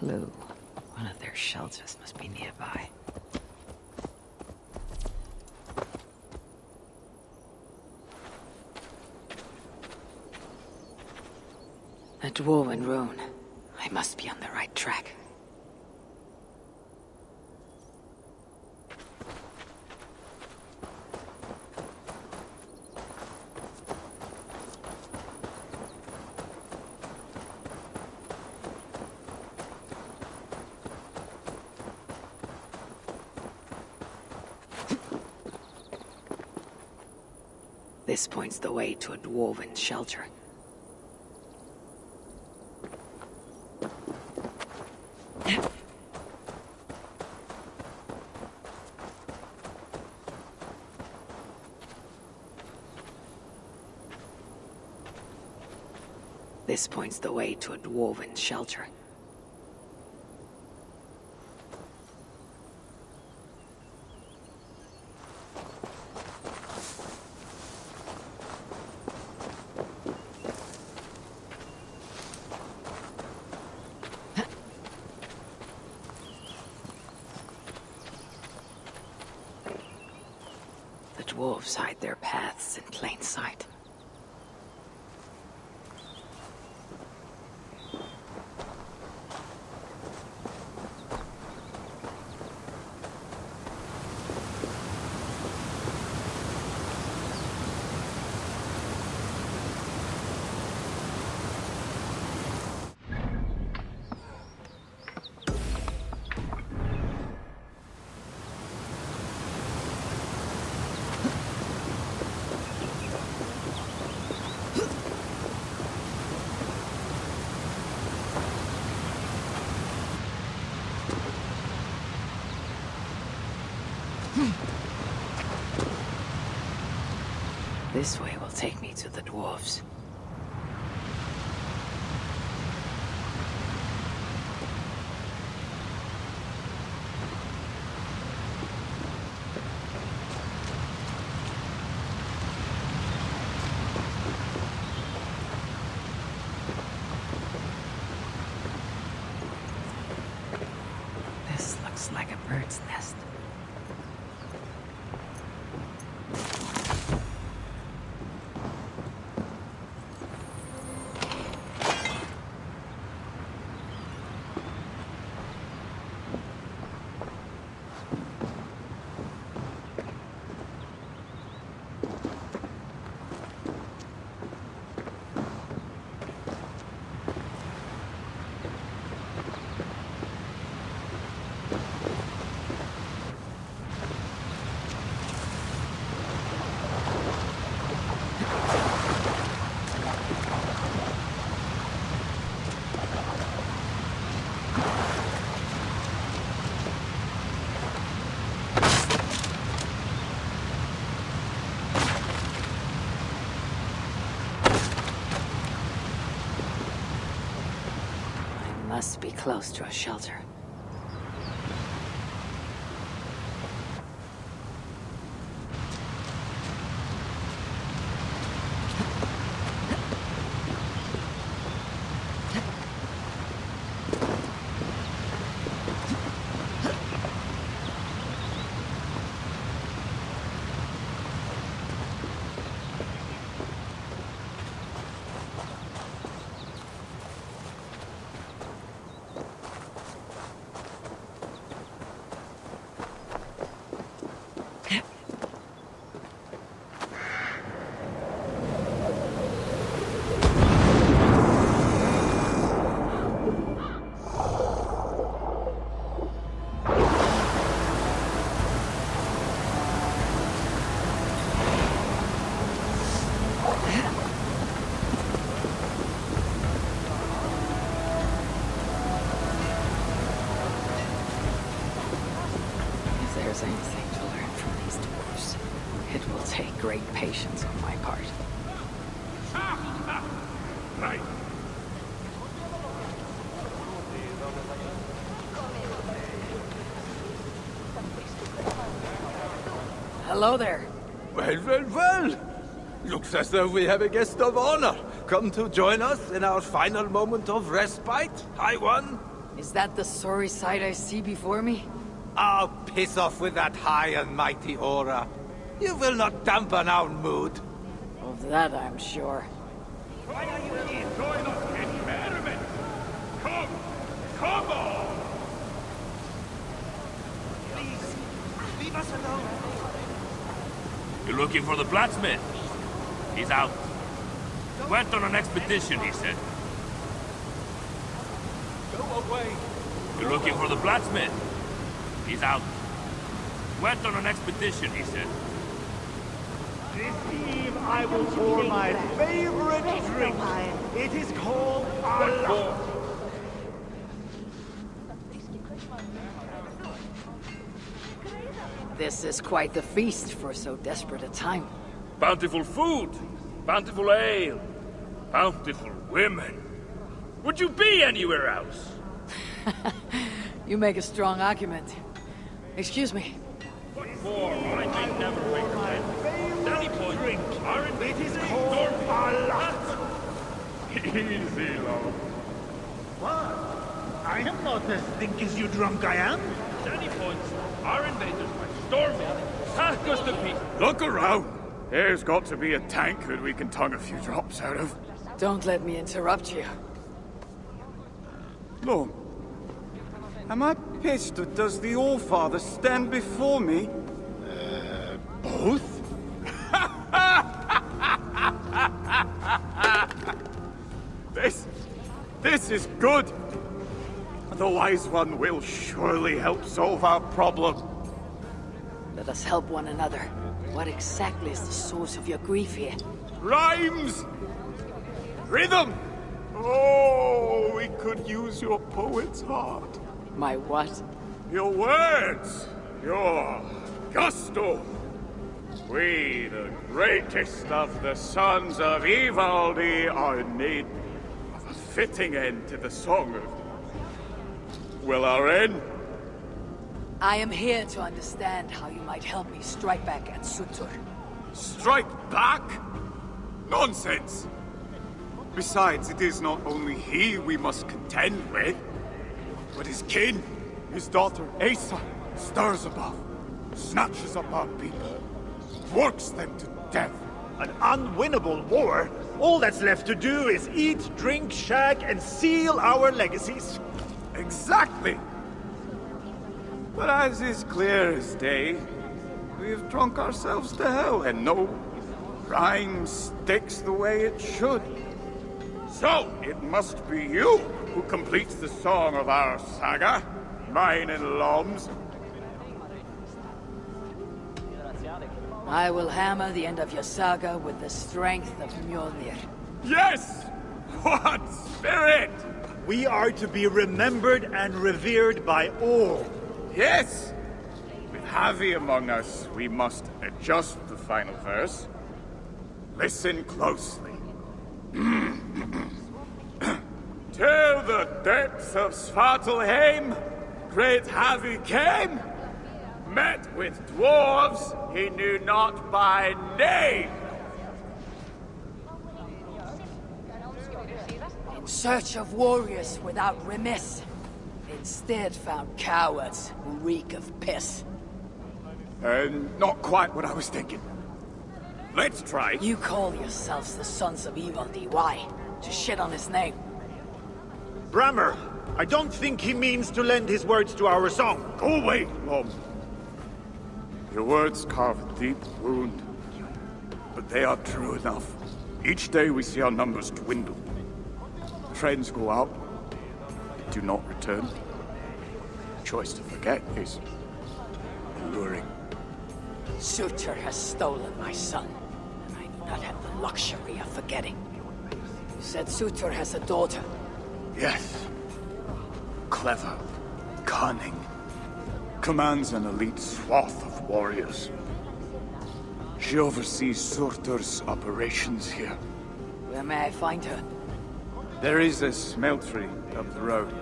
clue. One of their shelters must be nearby. A dwarven rune. I must be on the right track. This points the way to a dwarven shelter. This points the way to a dwarven shelter. The dwarves hide their paths in plain sight. This way will take me to the dwarves. This looks like a bird's nest. Must be close to a shelter. If there's anything to learn from these dwarves, it will take great patience on my part. Right. Hello there. Well. Looks as though we have a guest of honor come to join us in our final moment of respite. Hi, one. Is that the sorry sight I see before me? Oh, piss off with that high and mighty aura. You will not dampen our mood. Of that I'm sure. Why are you here? Join us in merriment! Come! Come on! Please, leave us alone. You're looking for the blacksmith? He's out. Went on an expedition, he said. Go away. You're looking for the blacksmith? He's out. Went on an expedition, he said. This eve I will pour my favorite drink. It is called Valhalla. This is quite the feast for so desperate a time. Bountiful food, bountiful ale, bountiful women. Would you be anywhere else? You make a strong argument. Excuse me. What for? I may never recommend. Danny point, Drink. aren't It is called Valhalla. Easy, love. What? I am not as think as you drunk I am. Danny points, our invaders by storming. Hack us to pieces. Look around. There's got to be a tankard we can tongue a few drops out of. Don't let me interrupt you. Lord, am I pissed or does the All-Father stand before me? Both? This is good. The Wise One will surely help solve our problem. Let us help one another. What exactly is the source of your grief here? Rhymes! Rhythm! Oh, we could use your poet's heart. My what? Your words! Your gusto! We, the greatest of the sons of Ivaldi, are in need of a fitting end to the song of... Will our end? I am here to understand how you might help me strike back at Sutur. Strike back? Nonsense! Besides, it is not only he we must contend with, but his kin, his daughter Asa, stirs above, snatches up our people, works them to death. An unwinnable war? All that's left to do is eat, drink, shag, and seal our legacies. Exactly! But as is clear as day, we have drunk ourselves to hell, and no rhyme sticks the way it should. So, it must be you who completes the song of our saga, mine and Lom's. I will hammer the end of your saga with the strength of Mjolnir. Yes! What spirit! We are to be remembered and revered by all. Yes! With Javi among us, we must adjust the final verse. Listen closely. Till the depths of Svartalheim, great Javi came, met with dwarves he knew not by name. In search of warriors without remiss, instead found cowards who reek of piss. Not quite what I was thinking. Let's try. You call yourselves the Sons of Ivaldi. Why? To shit on his name. Brammer, I don't think he means to lend his words to our song. Go away, Lom. Your words carve a deep wound, but they are true enough. Each day we see our numbers dwindle. Friends go out, they do not return. The choice to forget is alluring. Sutur has stolen my son, and I do not have the luxury of forgetting. You said Sutur has a daughter. Yes. Clever, cunning, commands an elite swath of warriors. She oversees Surtur's operations here. Where may I find her? There is a smeltery up the road.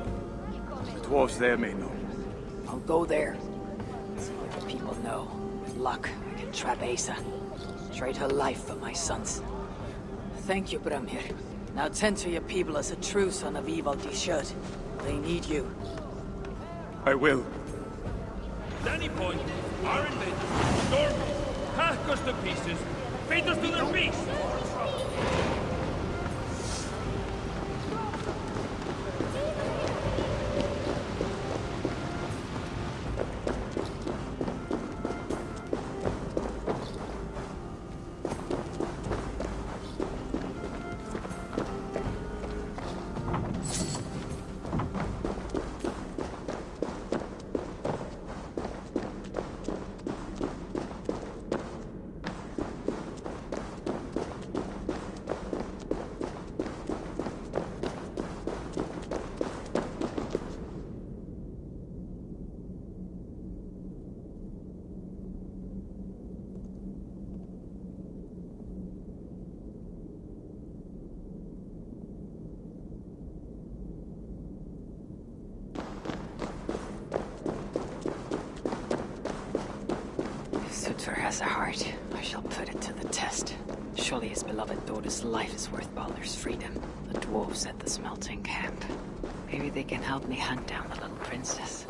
The dwarves there may know. I'll go there. See what the people know. With luck, I can trap Asa. Trade her life for my sons. Thank you, Bramir. Now tend to your people as a true son of evil should. They need you. I will. At any point, our invaders, storm us, hack us to pieces, feed us to their beasts. Sutur has a heart. I shall put it to the test. Surely his beloved daughter's life is worth Balder's freedom. The dwarves at the smelting camp. Maybe they can help me hunt down the little princess.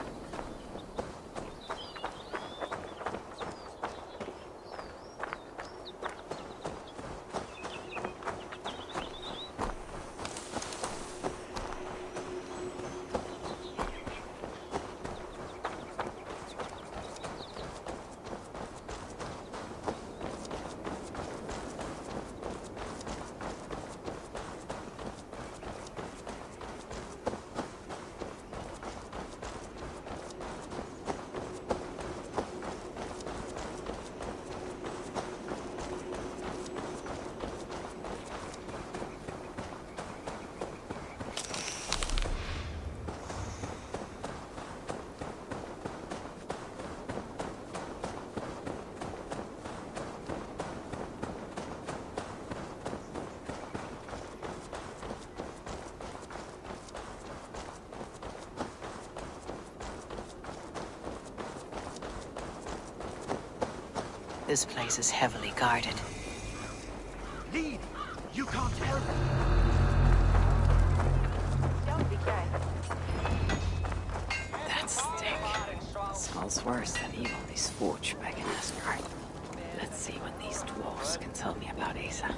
This place is heavily guarded. Lead! You can't help. That stink. Smells worse than evil they scorch back in Asgard. Let's see what these dwarves can tell me about Asa.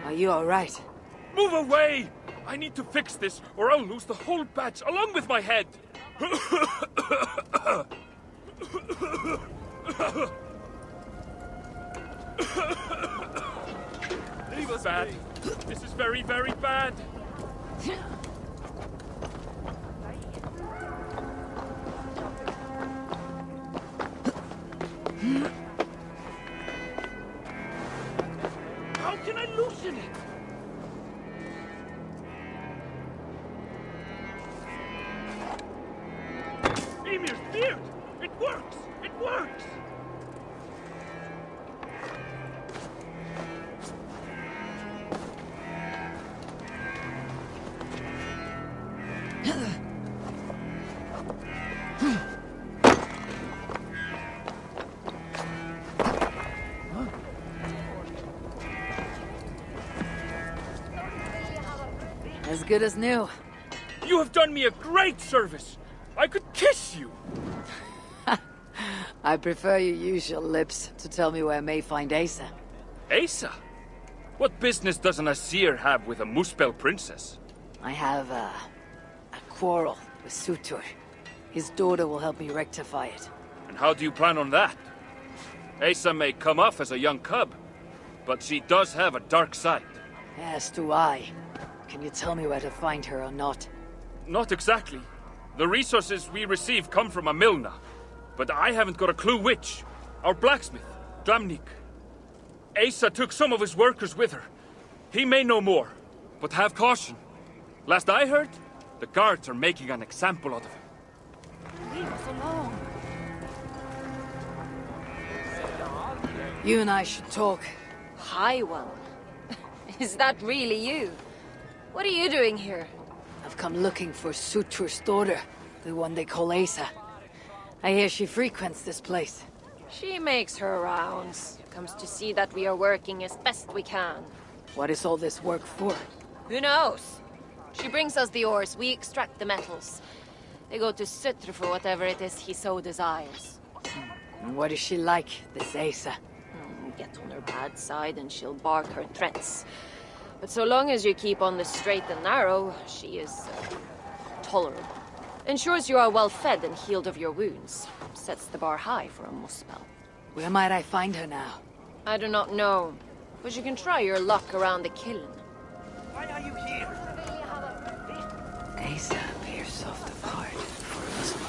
Are you alright? Move away! I need to fix this, or I'll lose the whole batch along with my head. This is bad. This is very, very bad. How can I loosen it? Emir's beard! It works! It works! As good as new. You have done me a great service! I could kiss you! I prefer you use your lips to tell me where I may find Asa. Asa? What business does an Asir have with a Muspel princess? I have a quarrel with Sutur. His daughter will help me rectify it. And how do you plan on that? Asa may come off as a young cub, but she does have a dark side. As do I. Can you tell me where to find her or not? Not exactly. The resources we receive come from a Milna, but I haven't got a clue which. Our blacksmith, Glamnik. Asa took some of his workers with her. He may know more, but have caution. Last I heard, the guards are making an example out of him. Leave us alone. You and I should talk. High one. Is that really you? What are you doing here? I've come looking for Sutur's daughter, the one they call Asa. I hear she frequents this place. She makes her rounds. Comes to see that we are working as best we can. What is all this work for? Who knows? She brings us the ores, we extract the metals. They go to Sutr for whatever it is he so desires. And what is she like, this Asa? Get on her bad side and she'll bark her threats. But so long as you keep on the straight and narrow, she is tolerable. Ensures you are well fed and healed of your wounds. Sets the bar high for a muspel. Where might I find her now? I do not know, but you can try your luck around the kiln. Why are you here? Asa appears soft of heart for a Muslim.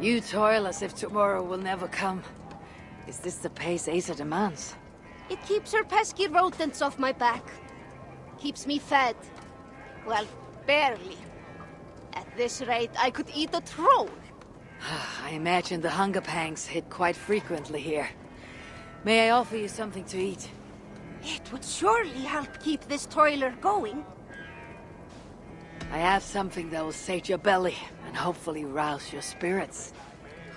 You toil as if tomorrow will never come. Is this the pace Asa demands? It keeps her pesky rodents off my back. Keeps me fed. Well, barely. At this rate, I could eat a troll. I imagine the hunger pangs hit quite frequently here. May I offer you something to eat? It would surely help keep this toiler going. I have something that will sate your belly and hopefully rouse your spirits.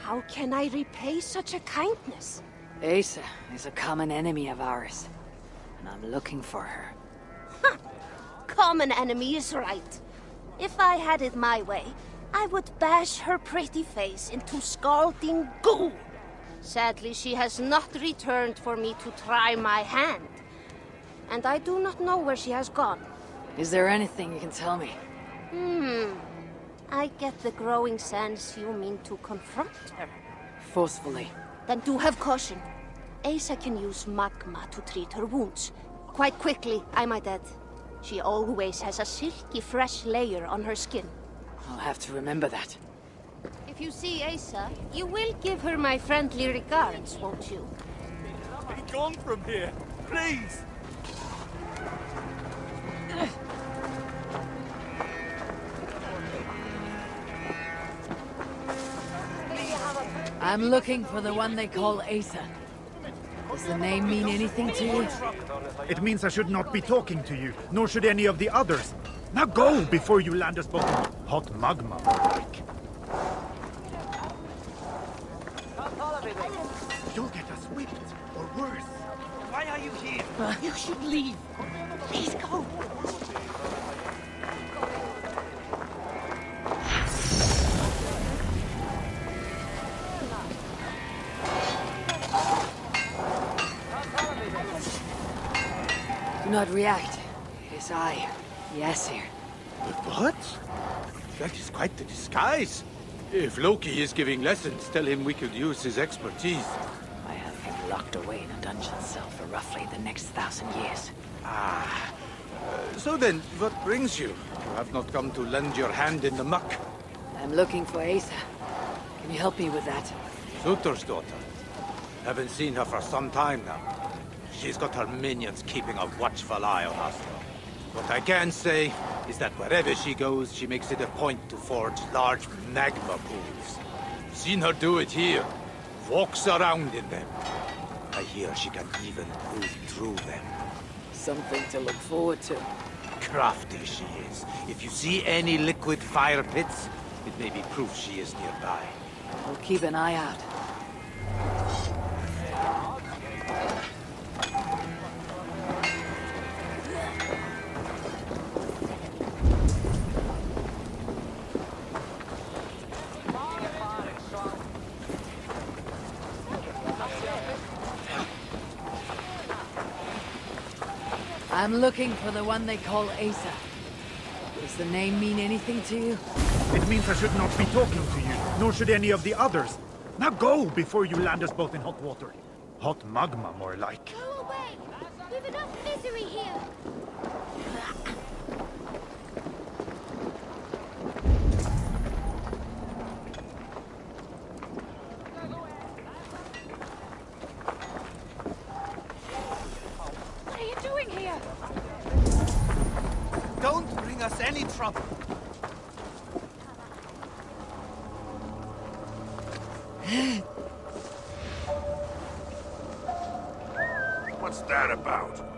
How can I repay such a kindness? Asa is a common enemy of ours, and I'm looking for her. Common enemy is right. If I had it my way, I would bash her pretty face into scalding goo. Sadly, she has not returned for me to try my hand. And I do not know where she has gone. Is there anything you can tell me? I get the growing sense you mean to confront her. Forcefully. Then do have caution. Asa can use magma to treat her wounds. Quite quickly, I might add. She always has a silky fresh layer on her skin. I'll have to remember that. If you see Asa, you will give her my friendly regards, won't you? Be gone from here, please! I'm looking for the one they call Asa. Does the name mean anything to you? It means I should not be talking to you, nor should any of the others. Now go before you land us both in hot magma. You'll get us whipped, or worse. Why are you here? You should leave. Please go. Do not react. It is I, the Aesir. What? That is quite the disguise. If Loki is giving lessons, tell him we could use his expertise. I have him locked away in a dungeon cell for roughly the next 1,000 years. So then, what brings you? You have not come to lend your hand in the muck. I'm looking for Asa. Can you help me with that? Sutur's daughter. Haven't seen her for some time now. She's got her minions keeping a watchful eye on us. What I can say is that wherever she goes, she makes it a point to forge large magma pools. Seen her do it here. Walks around in them. I hear she can even move through them. Something to look forward to. Crafty she is. If you see any liquid fire pits, it may be proof she is nearby. I'll keep an eye out. I'm looking for the one they call Asa. Does the name mean anything to you? It means I should not be talking to you, nor should any of the others. Now go before you land us both in hot water. Hot magma, more like. Go away! We've enough misery here! What are you doing here? Don't bring us any trouble. What's that about?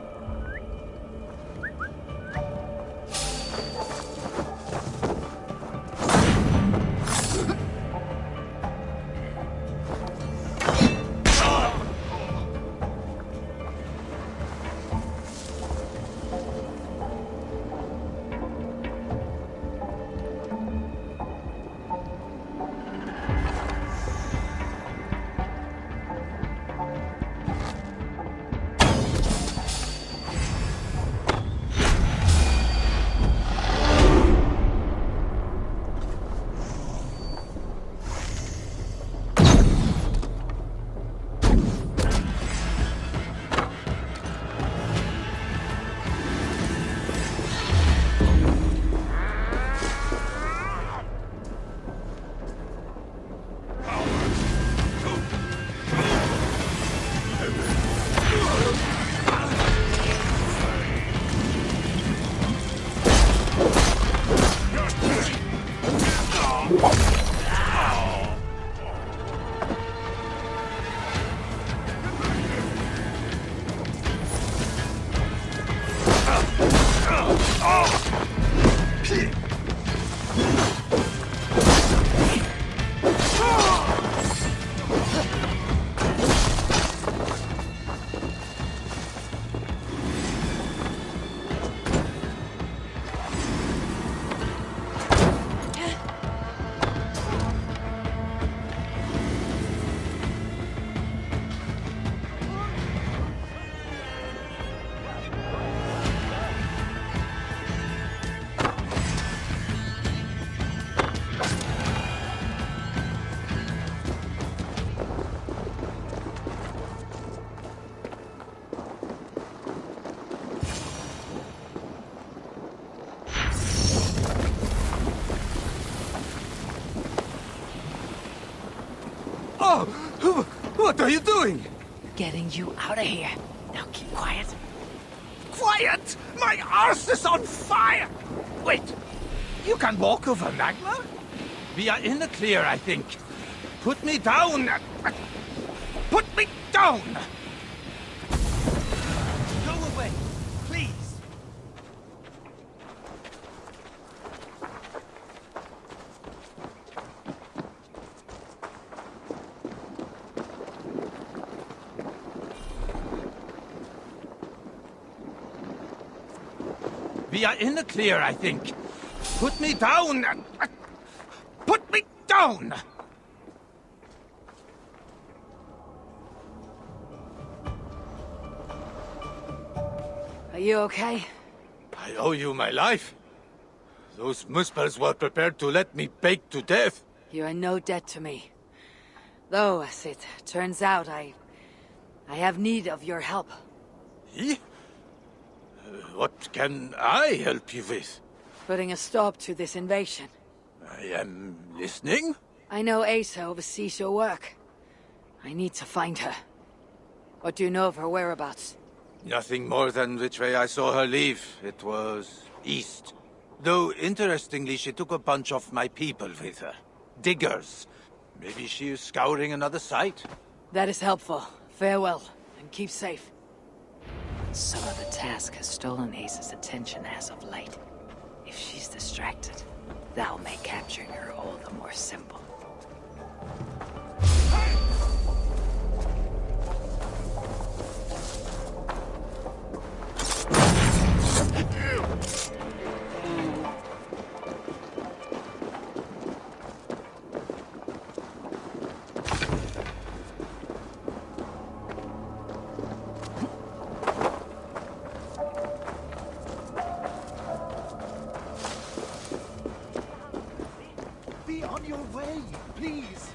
Oh! What are you doing? Getting you out of here. Now keep quiet. Quiet! My arse is on fire! Wait, you can walk over magma? We are in the clear, I think. Put me down! Put me down! Go away, please! We are in the clear, I think. Put me down! Put me down! Are you okay? I owe you my life. Those Muspels were prepared to let me bake to death. You are no debt to me. Though, as it turns out, I have need of your help. Eh? What can I help you with? Putting a stop to this invasion. I am listening. I know Asa oversees your work. I need to find her. What do you know of her whereabouts? Nothing more than which way I saw her leave. It was east. Though, interestingly, she took a bunch of my people with her. Diggers. Maybe she is scouring another site. That is helpful. Farewell, and keep safe. Some of the task has stolen Ace's attention as of late. If she's distracted, that'll make capturing her all the more simple. Be on your way, please.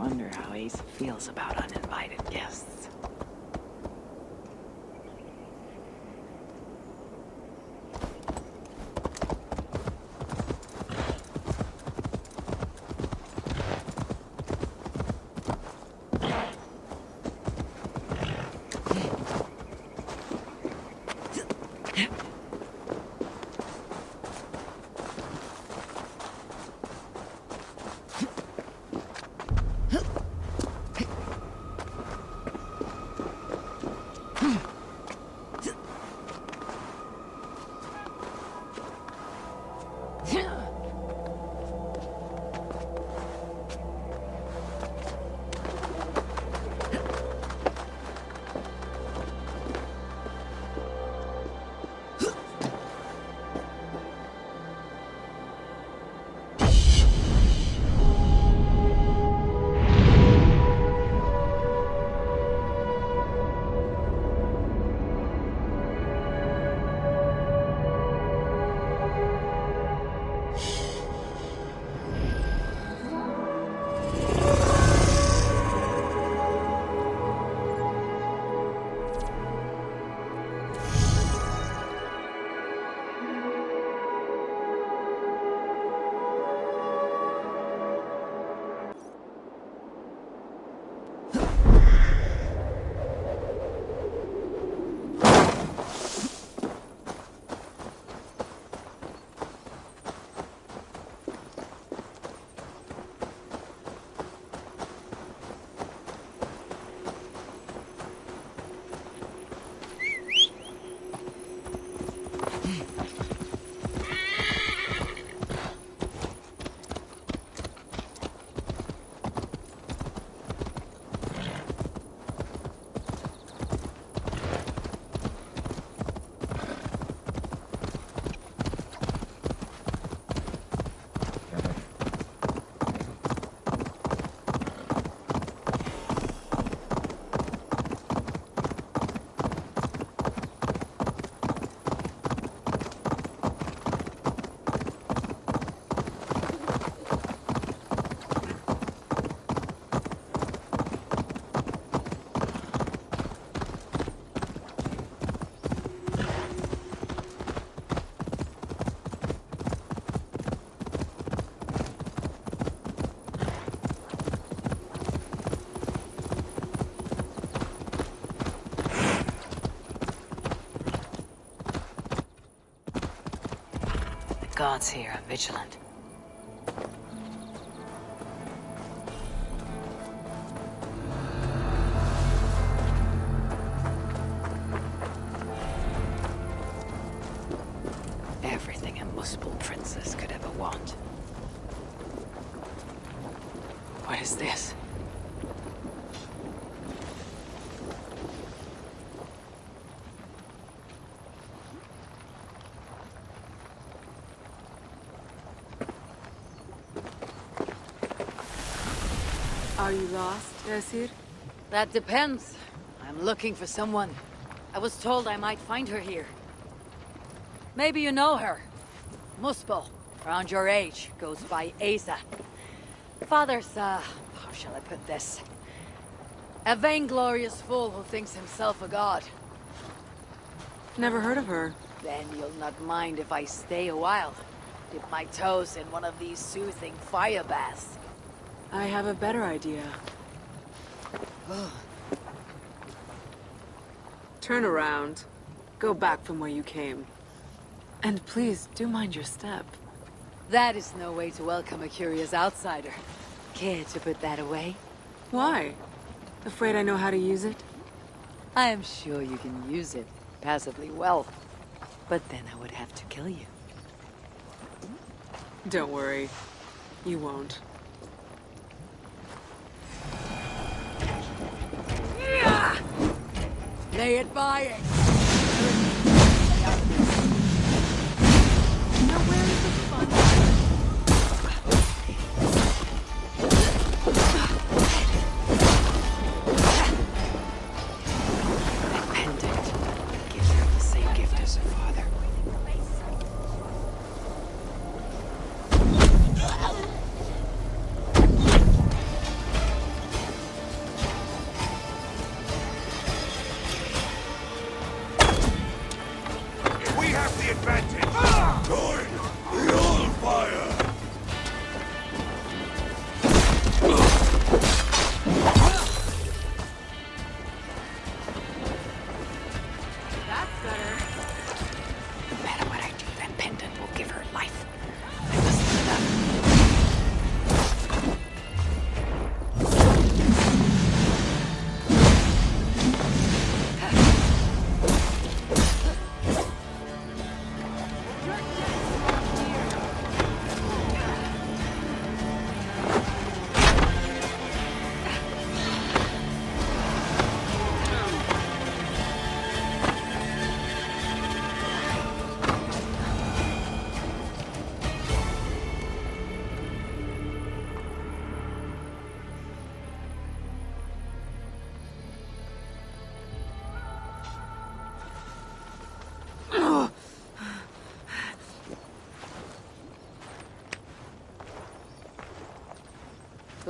wonder how Asa feels about uninvited guests. Gods here are vigilant. Everything a Muspel princess could ever want. What is this? Are you lost, Esir? That depends. I'm looking for someone. I was told I might find her here. Maybe you know her. Muspel, around your age, goes by Asa. Father's, how shall I put this? A vainglorious fool who thinks himself a god. Never heard of her. Then you'll not mind if I stay a while. Dip my toes in one of these soothing fire baths. I have a better idea. Turn around. Go back from where you came. And please, do mind your step. That is no way to welcome a curious outsider. Care to put that away? Why? Afraid I know how to use it? I am sure you can use it passably well. But then I would have to kill you. Don't worry. You won't. Lay it by it! Now where is the fun? That pendant gives her the same gift as her father.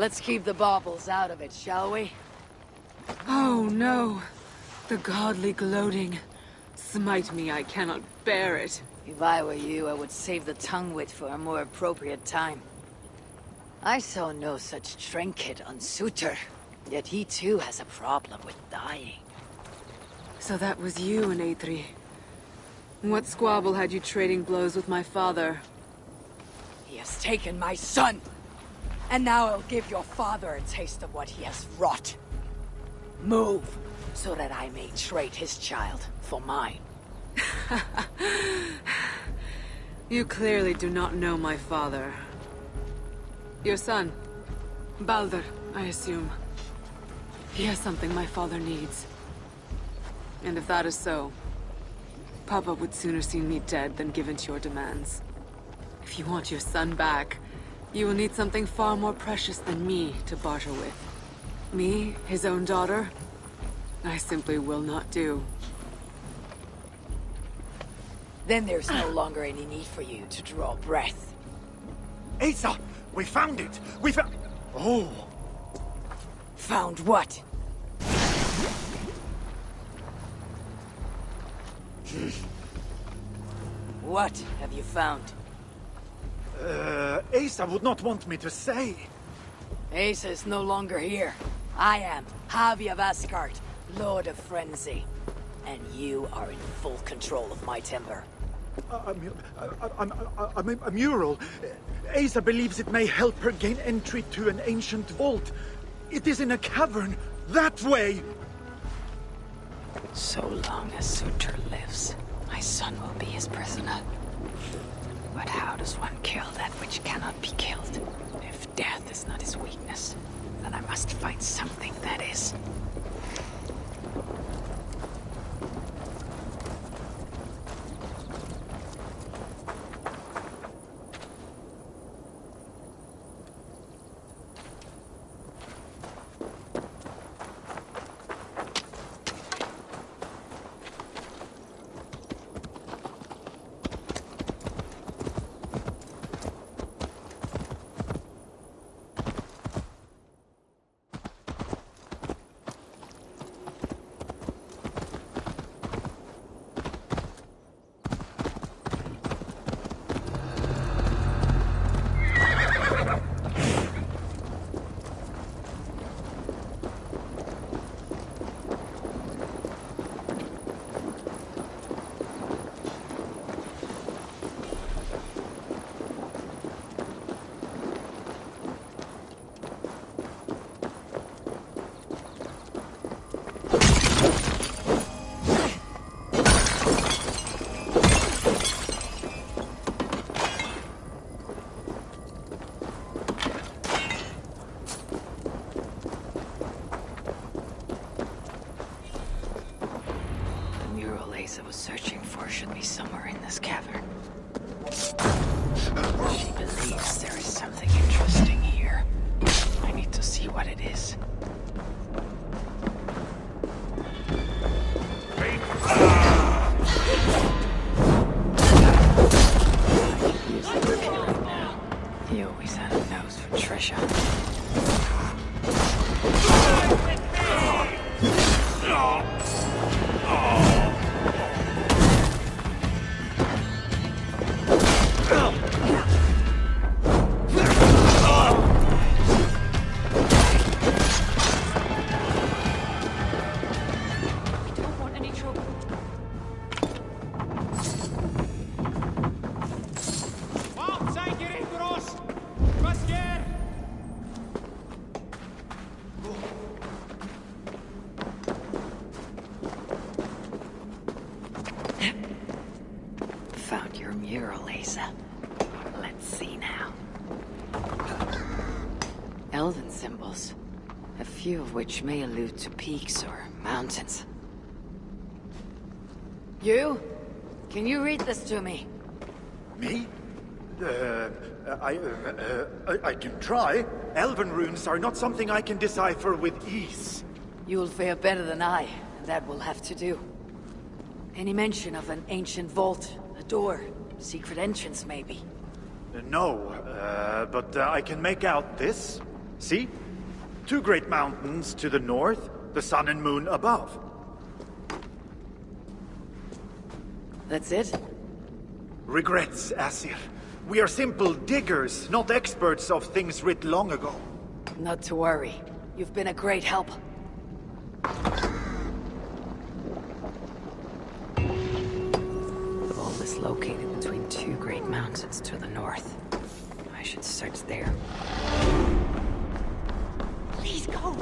Let's keep the baubles out of it, shall we? Oh no. The godly gloating. Smite me, I cannot bear it. If I were you, I would save the tongue wit for a more appropriate time. I saw no such trinket on Suter, yet he too has a problem with dying. So that was you and Aethri. What squabble had you trading blows with my father? He has taken my son! And now I'll give your father a taste of what he has wrought. Move, so that I may trade his child for mine. You clearly do not know my father. Your son, Baldur, I assume. He has something my father needs. And if that is so, Papa would sooner see me dead than give in to your demands. If you want your son back, you will need something far more precious than me to barter with. Me, his own daughter? I simply will not do. Then there's no longer any need for you to draw breath. Asa! We found it! We found... Oh! Found what? What have you found? Asa would not want me to say. Asa is no longer here. I am Javi of Asgard, Lord of Frenzy. And you are in full control of my timber. A mural. Asa believes it may help her gain entry to an ancient vault. It is in a cavern. That way! So long as Suter lives, my son will be his prisoner. But how does one kill that which cannot be killed? If death is not his weakness, then I must find something that is. I was searching for should be somewhere in this cavern. She believes there is something interesting here. I need to see what it is. I could use the repair right now. He always had a nose for treasure. Found your mural, Asa. Let's see now. Elven symbols, a few of which may allude to peaks or mountains. You? Can you read this to me? Me? I can try. Elven runes are not something I can decipher with ease. You'll fare better than I, and that will have to do. Any mention of an ancient vault, a door, secret entrance maybe? No, but I can make out this. See? Two great mountains to the north, the sun and moon above. That's it? Regrets, Asir. We are simple diggers, not experts of things writ long ago. Not to worry. You've been a great help. The vault is located between two great mountains to the north. I should search there. Please go.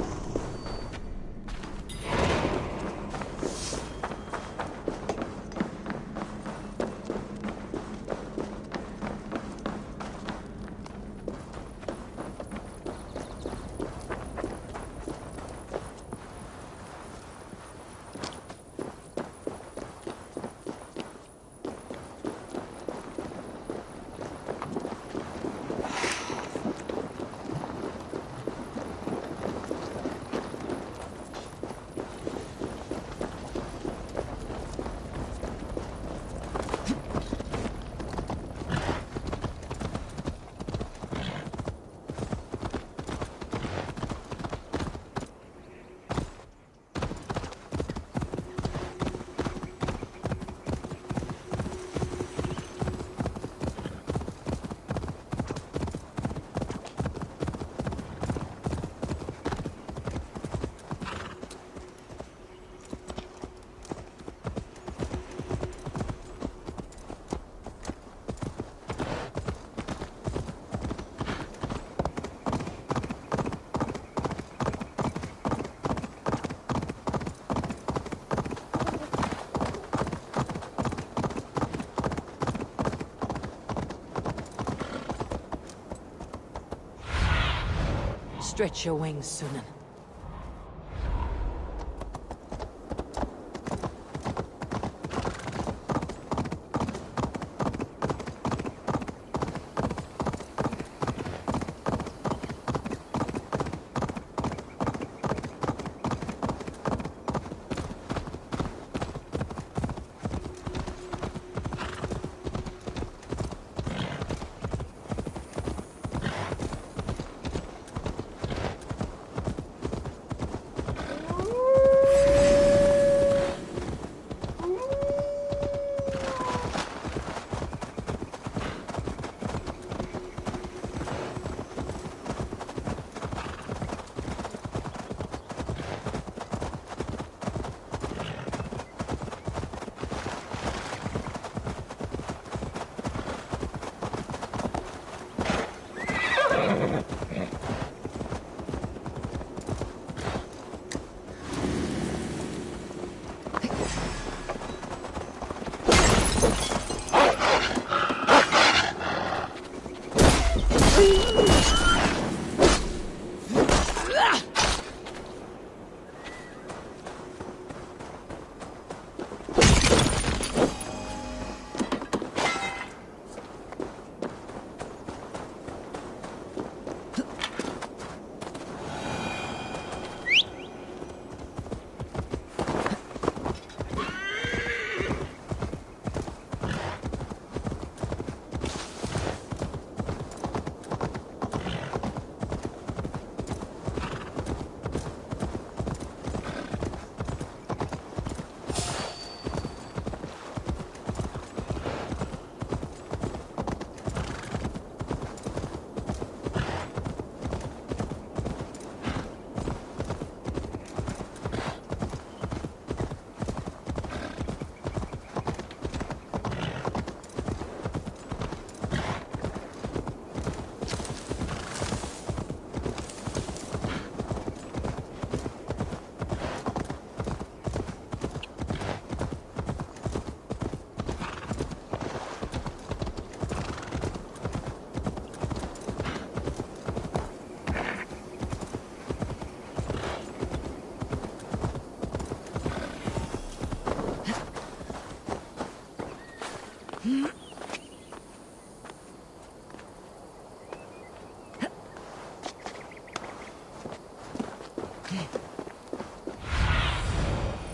Stretch your wings, Sunan.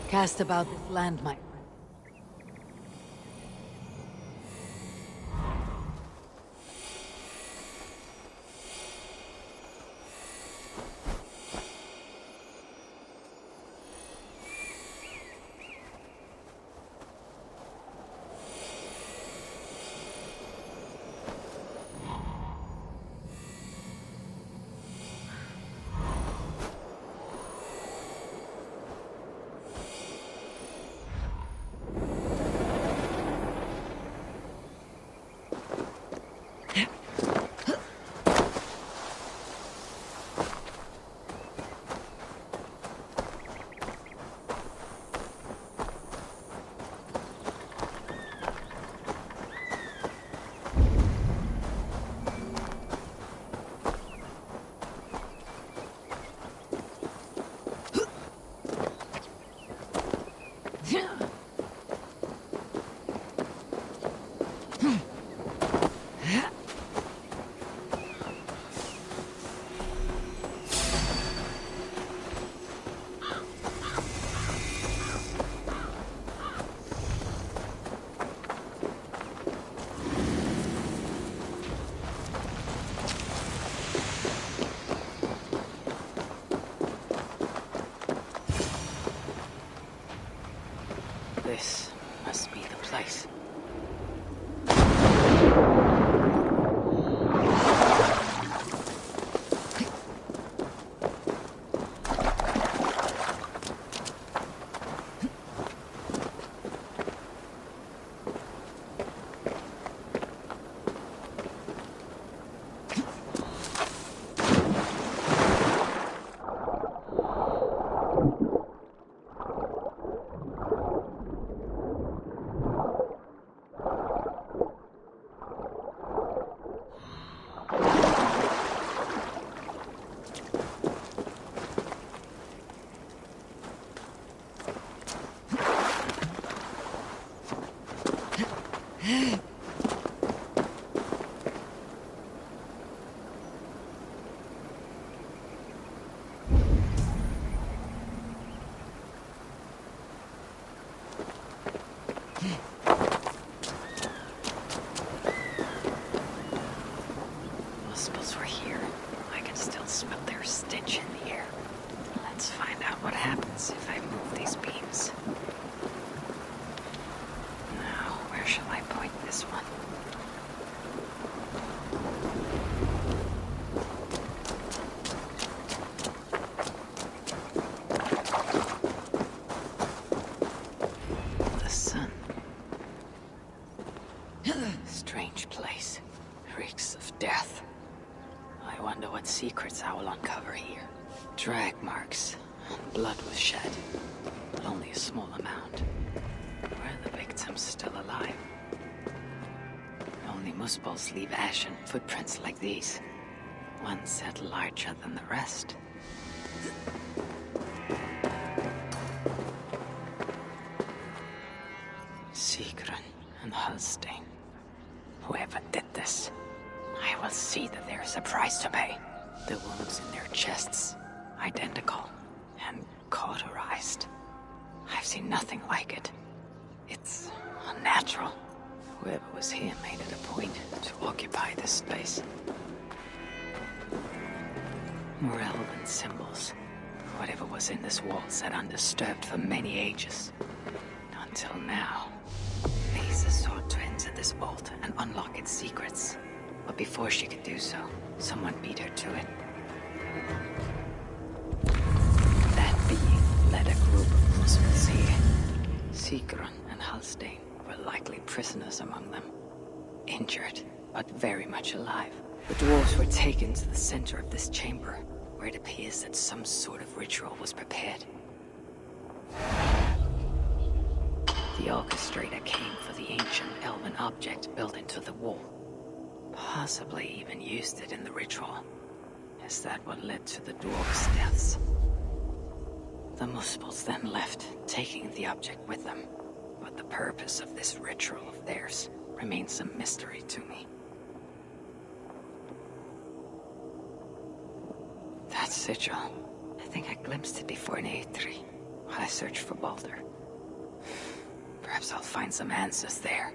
Cast about this land, my... This must be the place. Muspels were here. I can still smell their stench in the air. Let's find out what happens if I move these beams. Now, where shall I point this one? The sun. Strange place. Reeks of death. I wonder what secrets I will uncover here. Drag marks. Blood was shed. But only a small amount. Were the victims still alive? Only Muspels leave ashen footprints like these. One set larger than the rest. Sigrun and Halstein. Whoever did this, I will see that there is a price to pay. The wounds in their chests, identical and cauterized. I've seen nothing like it. It's unnatural. Whoever was here made it a point to occupy this space. More elven symbols. Whatever was in this wall sat undisturbed for many ages. Until now. Lisa sought to enter this vault and unlock its secrets. But before she could do so, someone beat her to it. That being led a group of Muspels here. Sigrun and Halstein were likely prisoners among them. Injured, but very much alive. The dwarves were taken to the center of this chamber, where it appears that some sort of ritual was prepared. The orchestrator came for the ancient elven object built into the wall. Possibly even used it in the ritual. Is that what led to the dwarves' deaths? The Muspels then left, taking the object with them. But the purpose of this ritual of theirs remains a mystery to me. That sigil. I think I glimpsed it before in A3, while I searched for Baldur. Perhaps I'll find some answers there.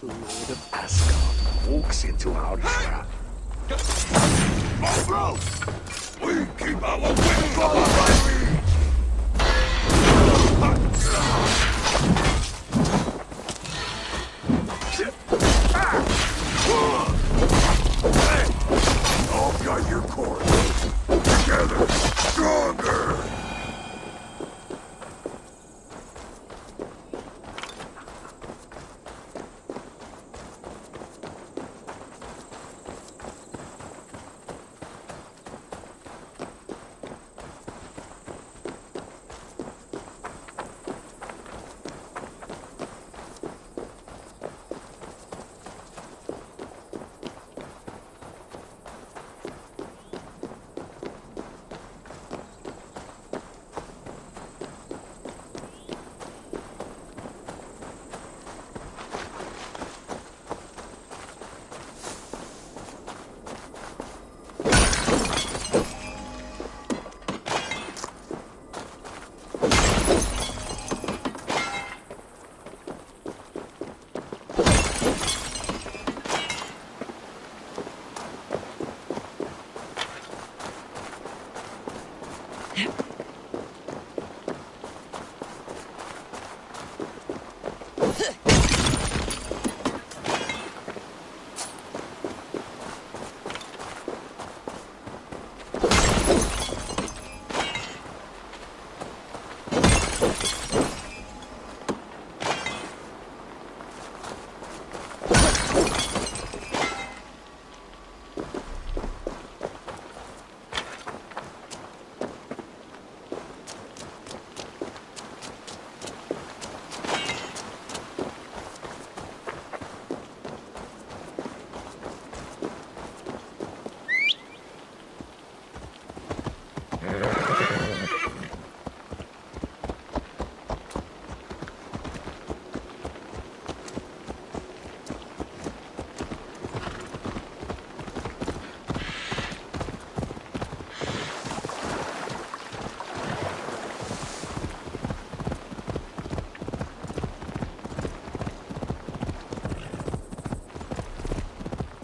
Lord of Asgard walks into our trap. We keep our wits on our I'll guide your course. Together, stronger!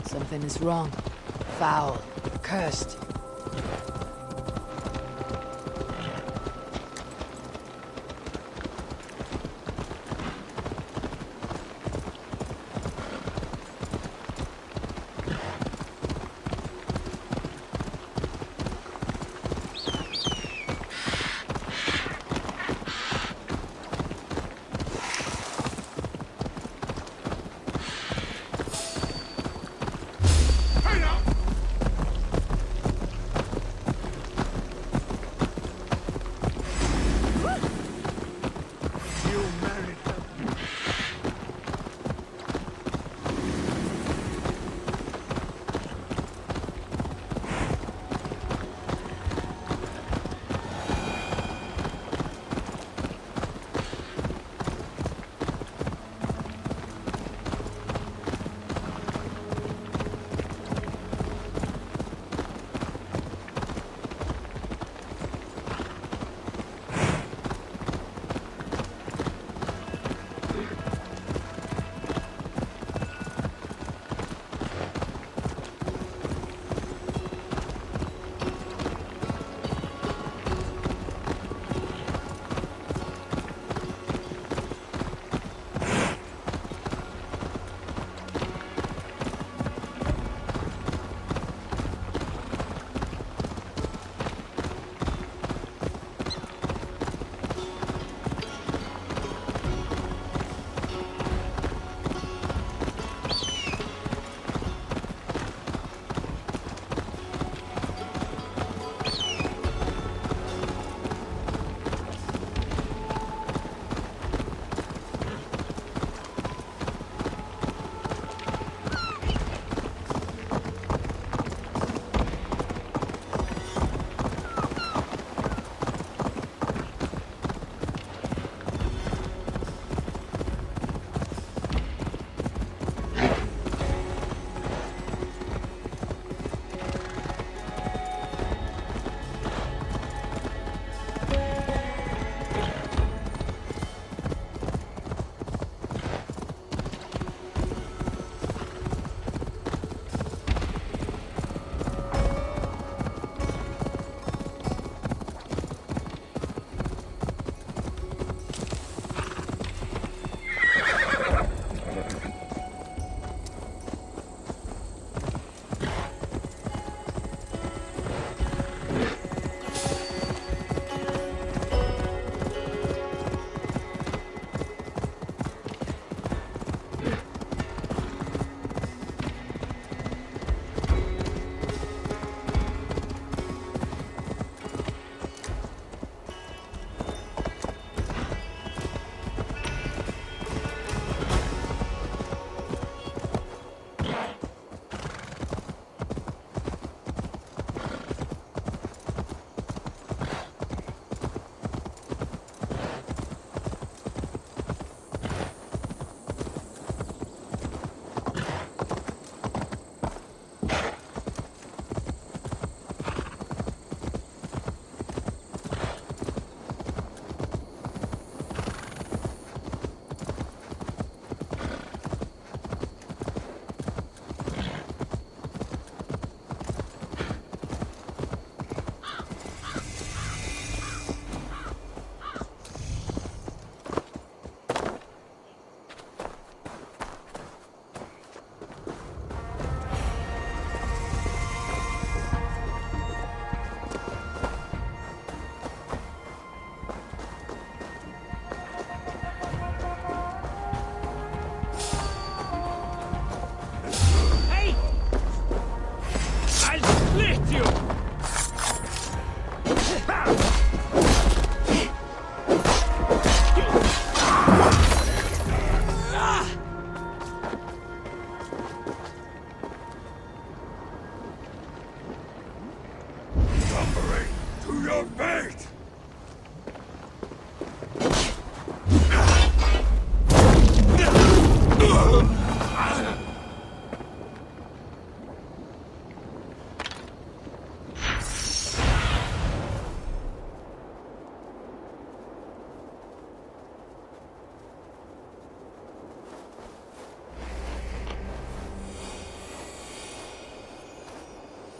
Something is wrong. Foul. Cursed.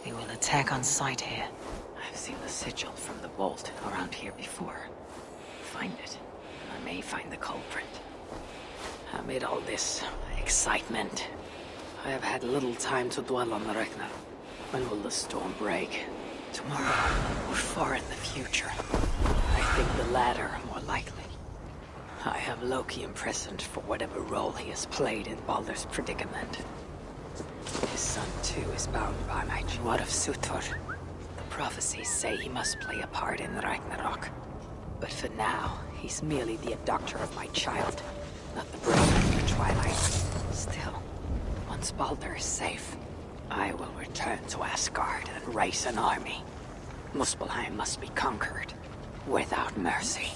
They will attack on sight here. I've seen the sigil from the vault around here before. Find it. I may find the culprit. Amid all this excitement, I have had little time to dwell on the Ragnarök. When will the storm break? Tomorrow, or far in the future? I think the latter more likely. I have Loki imprisoned for whatever role he has played in Baldur's predicament. His son, too, is bound by my what of Surtur? The prophecies say he must play a part in Ragnarök. But for now, he's merely the abductor of my child, not the bringer of the Twilight. Still, once Baldur is safe, I will return to Asgard and raise an army. Muspelheim must be conquered, without mercy.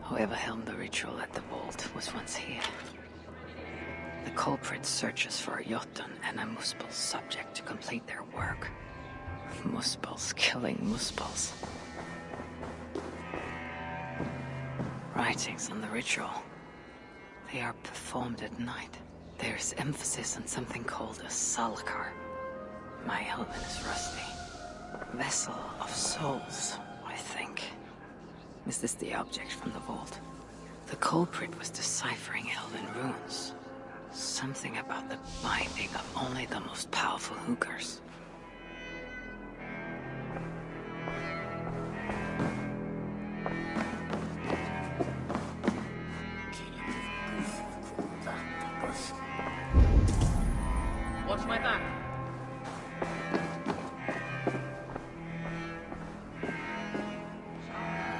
Whoever helmed the ritual at the vault was once here. The culprit searches for a Jotun and a Muspel subject to complete their work. Muspels killing Muspels. Writings on the ritual. They are performed at night. There's emphasis on something called a salkar. My helmet is rusty. Vessel of souls, I think. Is this the object from the vault? The culprit was deciphering Elven runes. Something about the binding of only the most powerful hookers. Watch my back.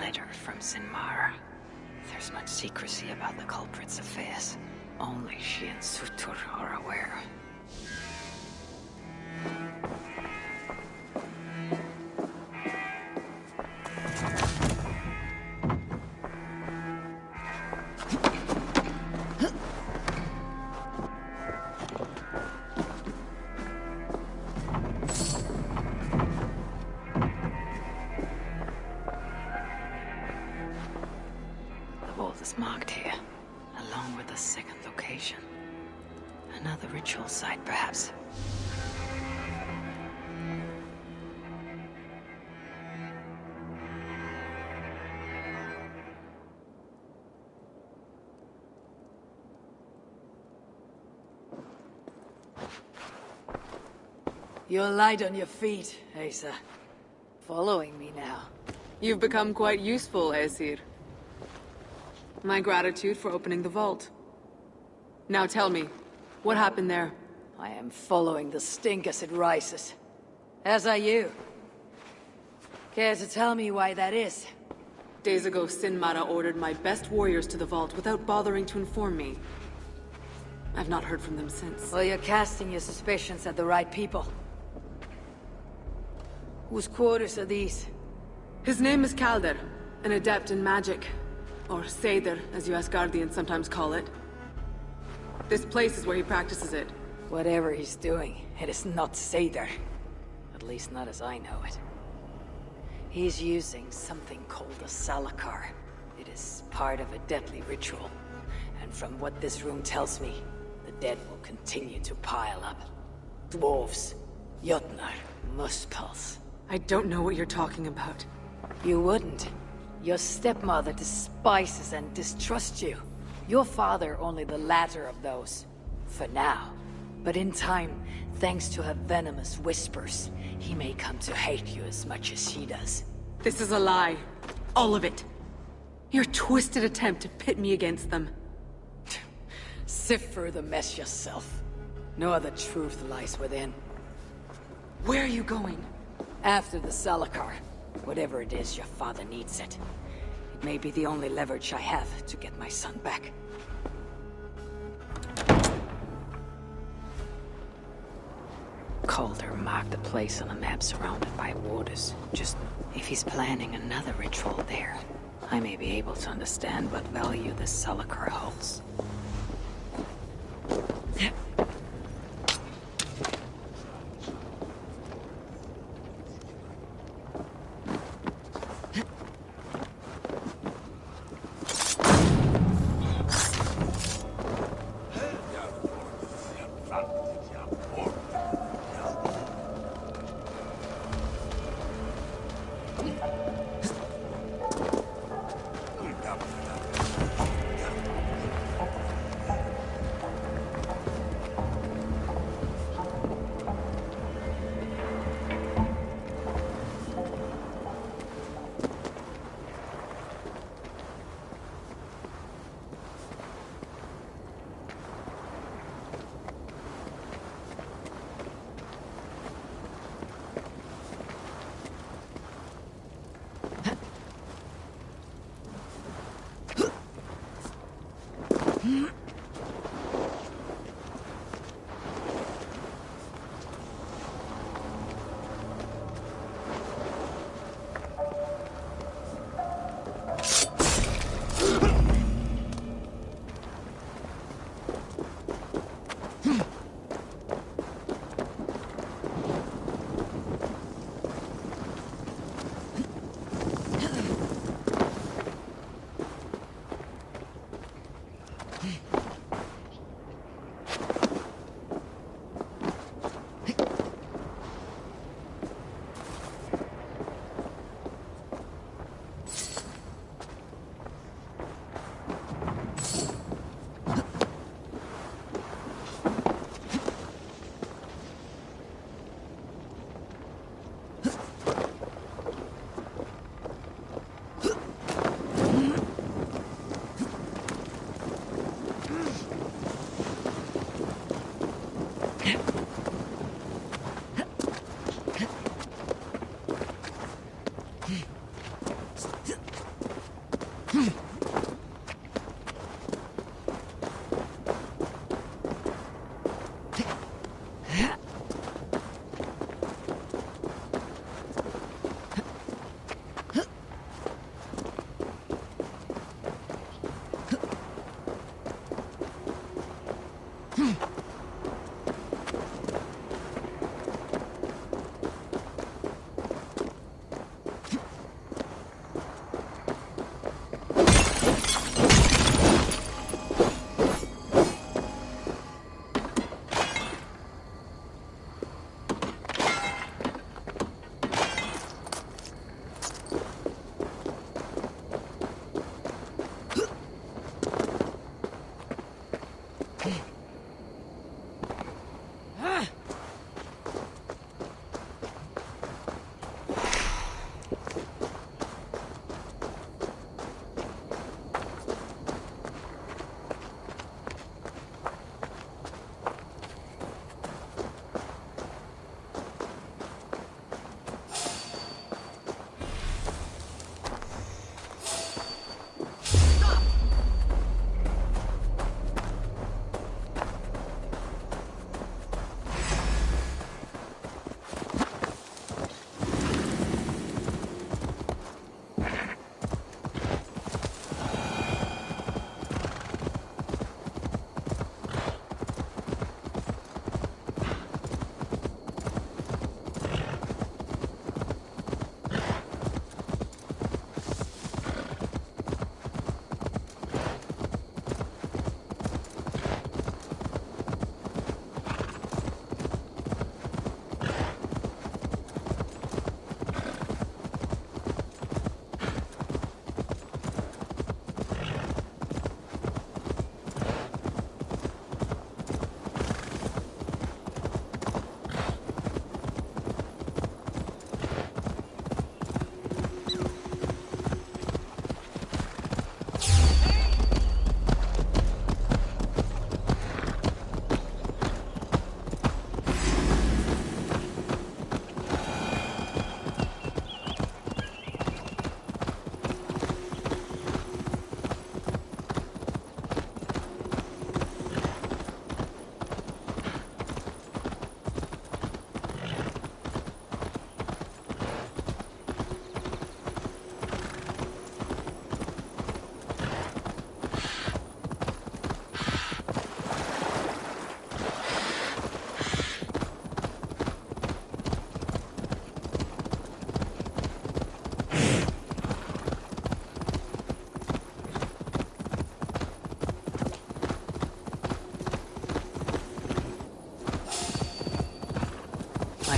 Letter from Sinmara. There's much secrecy about the culprit's affairs. Only she and Surtur are aware. is marked here, along with a second location. Another ritual site, perhaps. You're light on your feet, Asa. Following me now. You've become quite useful, Aesir. My gratitude for opening the vault. Now tell me, what happened there? I am following the stink as it rises. As are you. Care to tell me why that is? Days ago, Sinmara ordered my best warriors to the vault without bothering to inform me. I've not heard from them since. Well, you're casting your suspicions at the right people. Whose quarters are these? His name is Kalder, an adept in magic. Or Seder, as you Asgardians sometimes call it. This place is where he practices it. Whatever he's doing, it is not Seder. At least not as I know it. He's using something called a Salakar. It is part of a deadly ritual. And from what this room tells me, the dead will continue to pile up. Dwarves, Jotnar, Muspels. I don't know what you're talking about. You wouldn't. Your stepmother despises and distrusts you. Your father only the latter of those. For now. But in time, thanks to her venomous whispers, he may come to hate you as much as she does. This is a lie. All of it. Your twisted attempt to pit me against them. Sift through the mess yourself. No other truth lies within. Where are you going? After the Salakar. Whatever it is, your father needs it. It may be the only leverage I have to get my son back. Calder marked a place on a map surrounded by waters. Just if he's planning another ritual there, I may be able to understand what value this Salakar holds.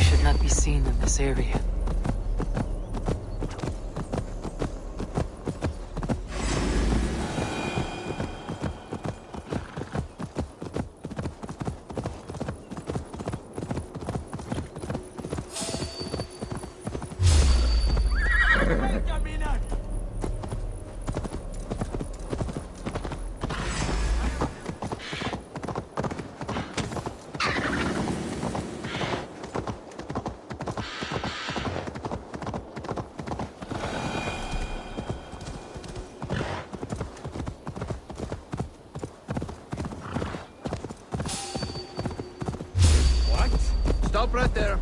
should not be seen in this area. Stop right there.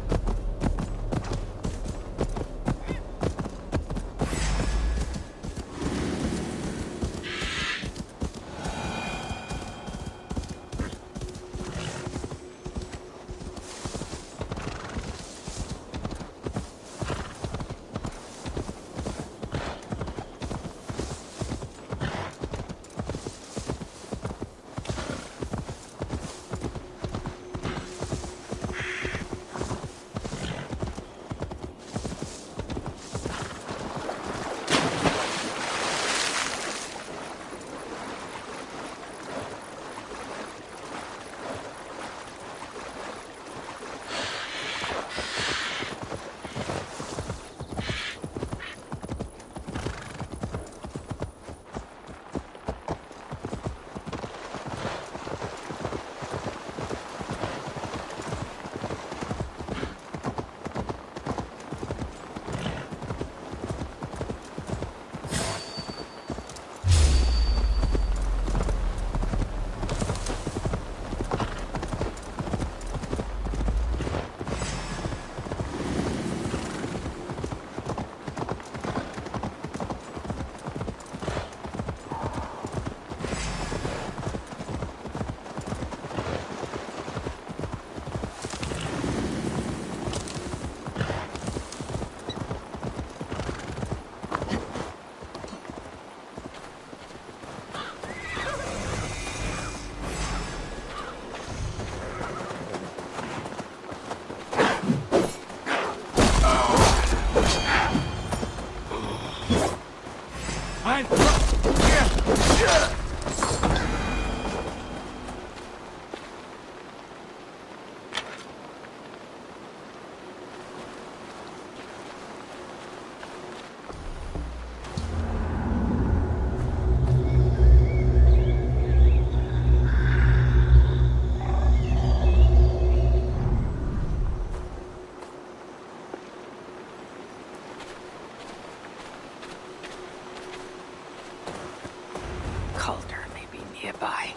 Calder may be nearby.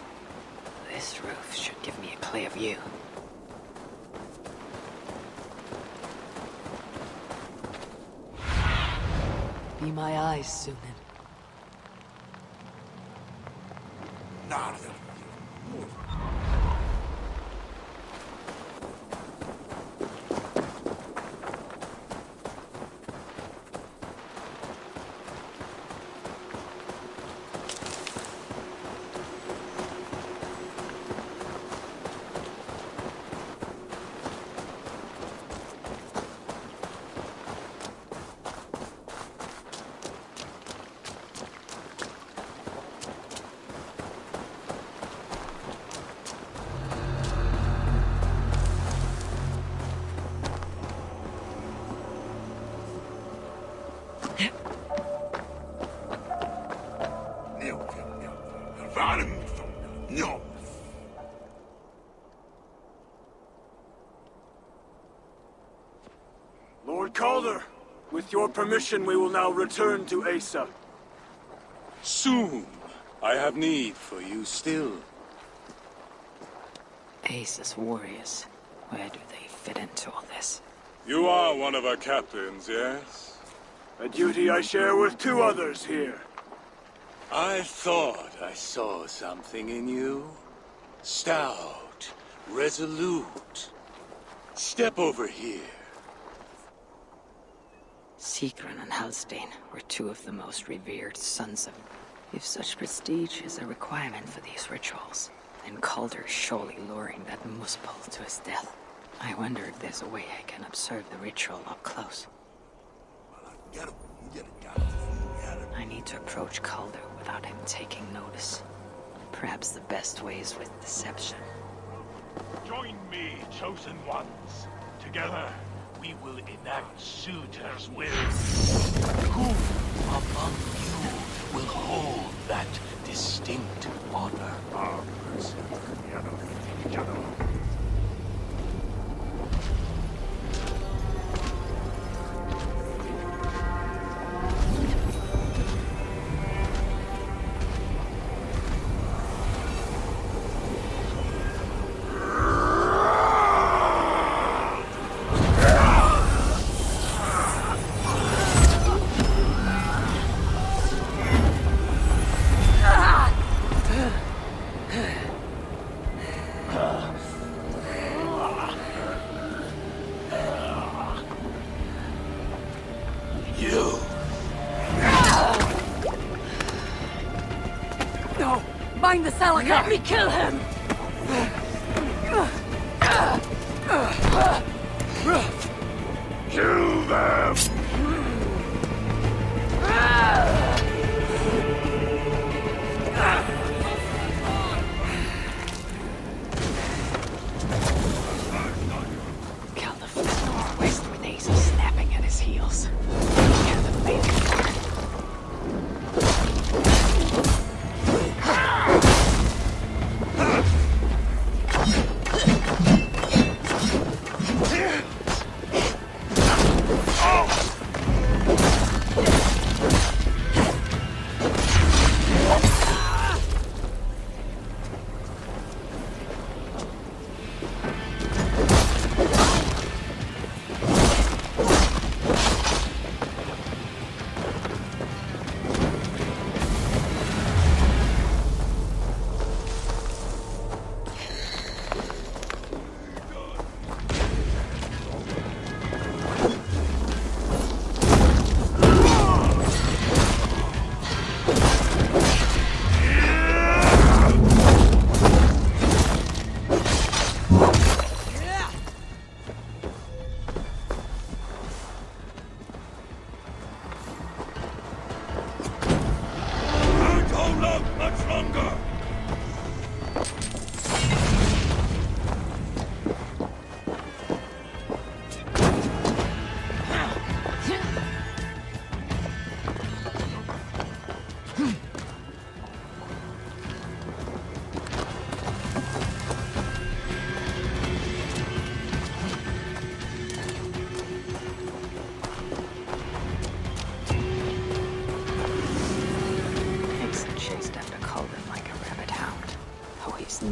This roof should give me a clear view. Be my eyes, Sunan. Lord Calder, with your permission, we will now return to Asa. Soon. I have need for you still. Asa's warriors. Where do they fit into all this? You are one of our captains, yes? A duty I share with two others here. I thought I saw something in you. Stout, resolute. Step over here. Sigrun and Halstein were two of the most revered sons of... If such prestige is a requirement for these rituals, then Calder is surely luring that muspel to his death. I wonder if there's a way I can observe the ritual up close. I need to approach Calder without him taking notice. Perhaps the best way is with deception. Join me, chosen ones. Together, we will enact Surtur's will. Who among you will hold that distinct honor? Find the Salaka! Let me kill him! Kill them! Calder fled northwest with Asa snapping at his heels. He hasn't made it far.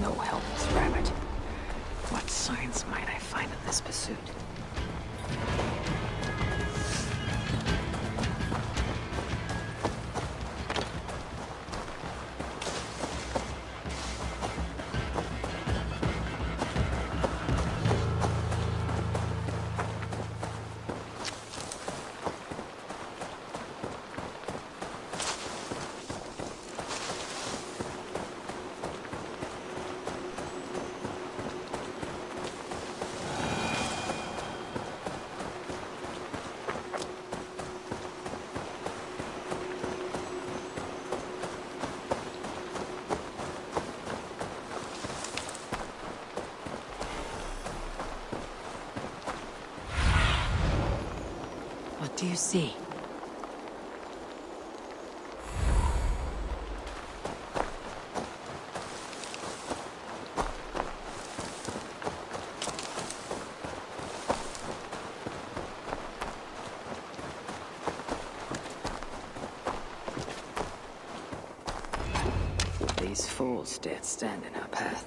No helpless rabbit. What signs might I find in this pursuit? What do you see? These fools dared stand in our path.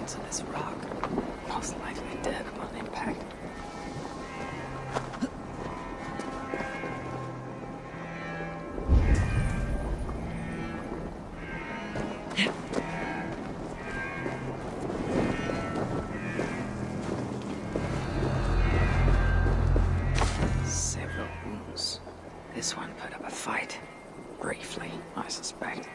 bones in this rock. Most likely dead upon impact. Several wounds. This one put up a fight. Briefly, I suspect.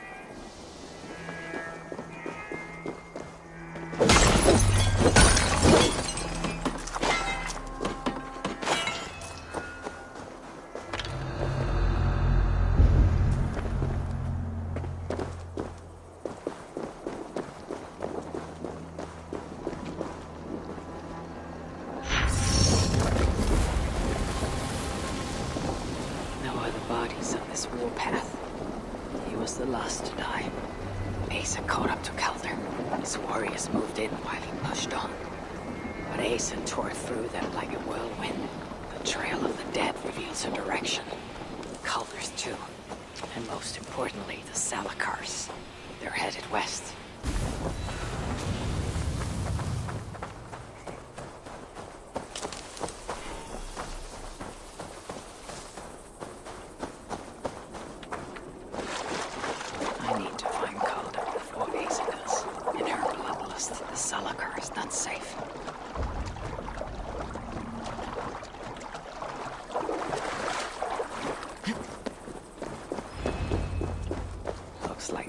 Bodies on this warpath. He was the last to die. Asa caught up to Calder. His warriors moved in while he pushed on. But Asa tore through them like a whirlwind. The trail of the dead reveals her direction. Calder's too. And most importantly, the Salakars. They're headed west.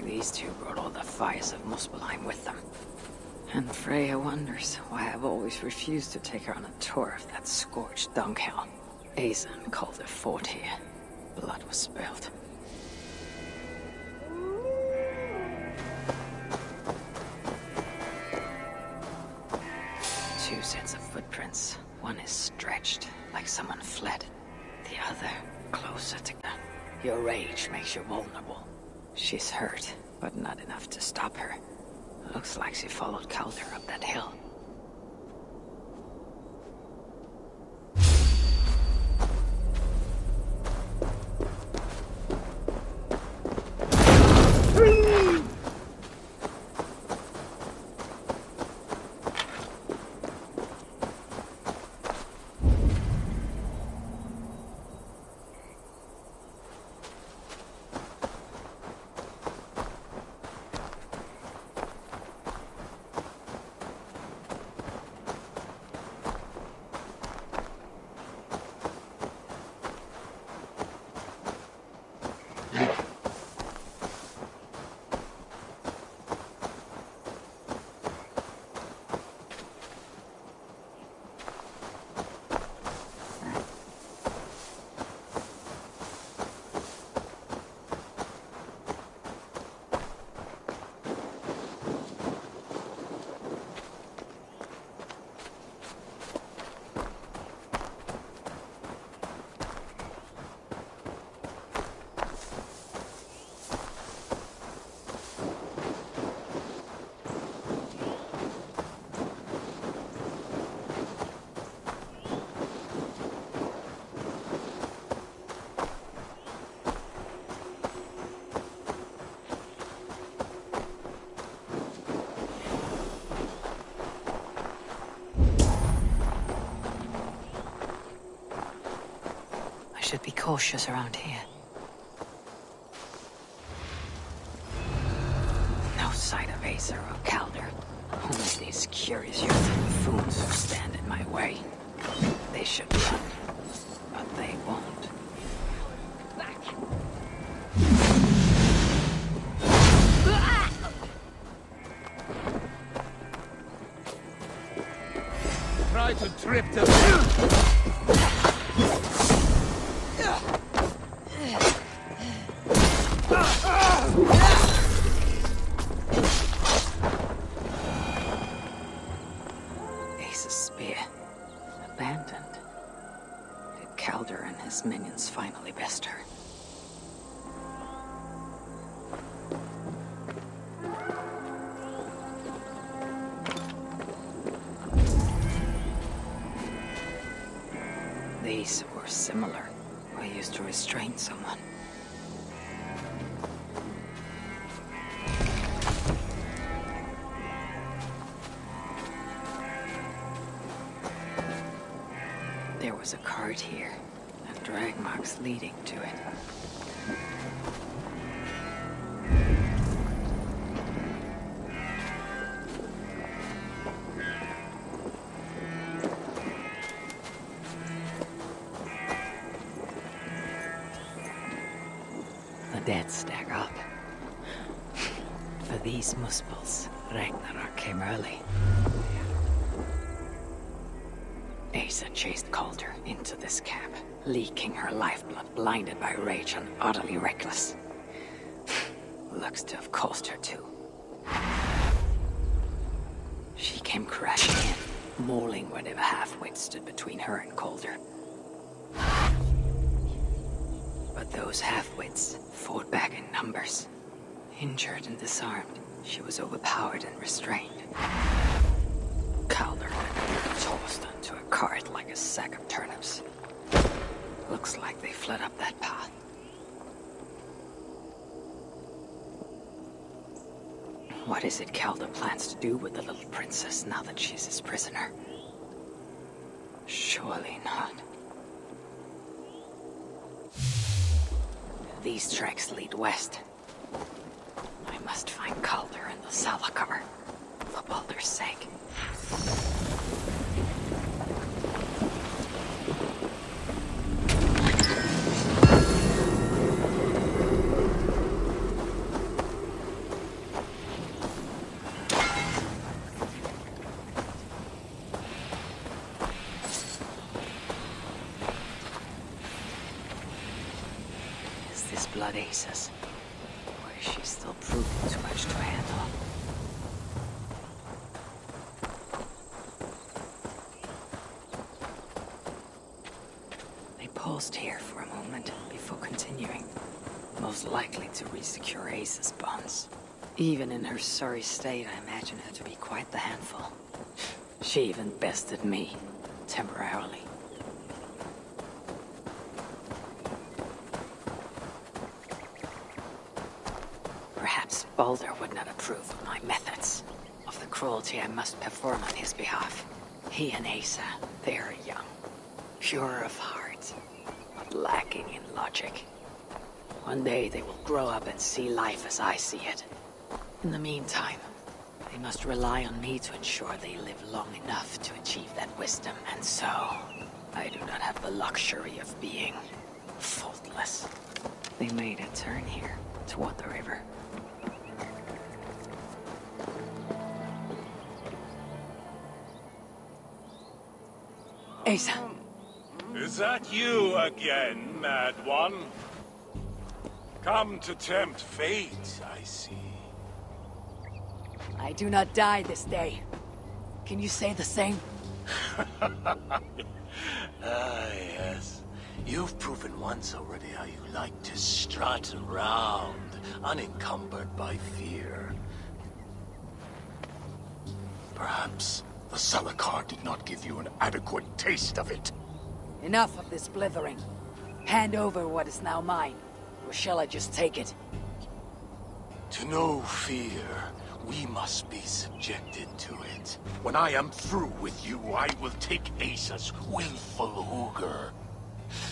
These two brought all the fires of Muspelheim with them. And Freya wonders why I've always refused to take her on a tour of that scorched dunghill. Azan called it fort here. Blood was spilled. Two sets of footprints. One is stretched, like someone fled. The other, closer together. Your rage makes you vulnerable. She's hurt, but not enough to stop her. Looks like she followed Calder up that hill. Should be cautious around here. No sight of Asa or Calder. Only these curious young buffoons who stand in my way. They should run, but they won't. Back. Try to trip them. Ace's spear. Abandoned. Did Calder and his minions finally best her? These were similar. I used to restrain someone. guard here, and drag marks leading to it. The dead stack up. For these muspels, Ragnarök came early. Asa chased Calder into this camp, leaking her lifeblood, blinded by rage and utterly reckless. Looks to have cost her too. She came crashing in, mauling whatever half-wit stood between her and Calder. But those half-wits fought back in numbers. Injured and disarmed, she was overpowered and restrained. Calder tossed onto a cart like a sack of turnips. Looks like they fled up that path. What is it Calder plans to do with the little princess now that she's his prisoner? Surely not. These tracks lead west. I must find Calder and the Salakar, for Baldur's sake. Is this blood Asa's? Or is she still proving too much to handle? They paused here for a moment before continuing. Most likely to resecure Asa's bonds. Even in her sorry state, I imagine her to be quite the handful. She even bested me, temporarily. Perhaps Baldur would not approve of my methods, of the cruelty I must perform on his behalf. He and Asa, they are young, pure of heart, but lacking in logic. One day they will grow up and see life as I see it. In the meantime, they must rely on me to ensure they live long enough to achieve that wisdom, and so I do not have the luxury of being faultless. They made a turn here, toward the river. Asa. Is that you again, Mad One? Come to tempt fate, I see. I do not die this day. Can you say the same? Yes. You've proven once already how you like to strut around, unencumbered by fear. Perhaps the Salakar did not give you an adequate taste of it. Enough of this blithering. Hand over what is now mine, or shall I just take it? To know fear, we must be subjected to it. When I am through with you, I will take Asa's willful Uger.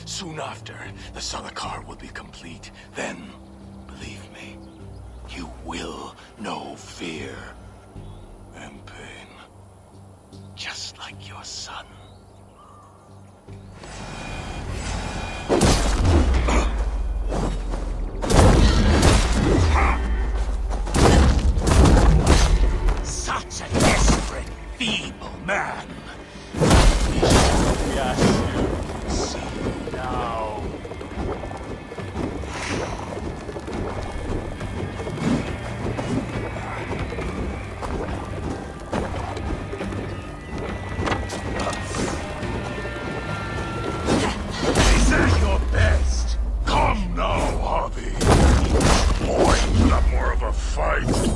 Soon after, the Salakar will be complete. Then, believe me, you will know fear and pain. Just like your son. Such a desperate, feeble man. Yes, you see now. Is that your best? Come now, Harvey. Boy, put up more of a fight.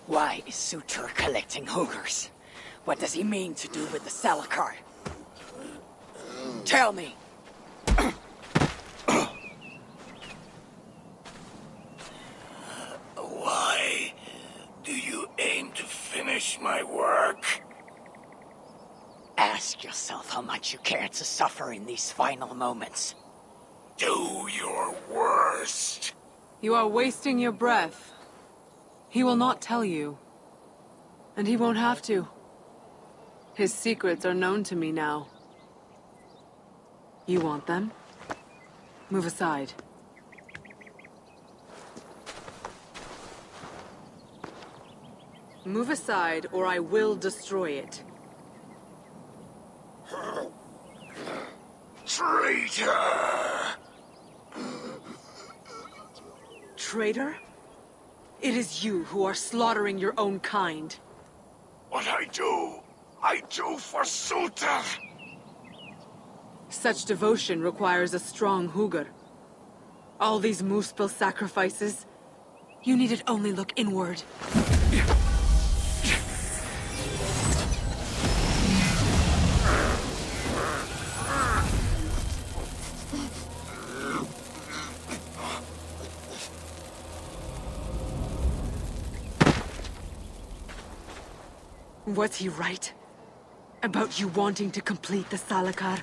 Why is Sutur collecting Hugers? What does he mean to do with the Salakar? Tell me! Why do you aim to finish my work? Ask yourself how much you care to suffer in these final moments. Do your worst. You are wasting your breath. He will not tell you. And he won't have to. His secrets are known to me now. You want them? Move aside. Move aside, or I will destroy it. Traitor! Traitor? It is you who are slaughtering your own kind. What I do for Suter! Such devotion requires a strong Huger. All these Muspel sacrifices, you needed only look inward. Was he right? About you wanting to complete the Salakar?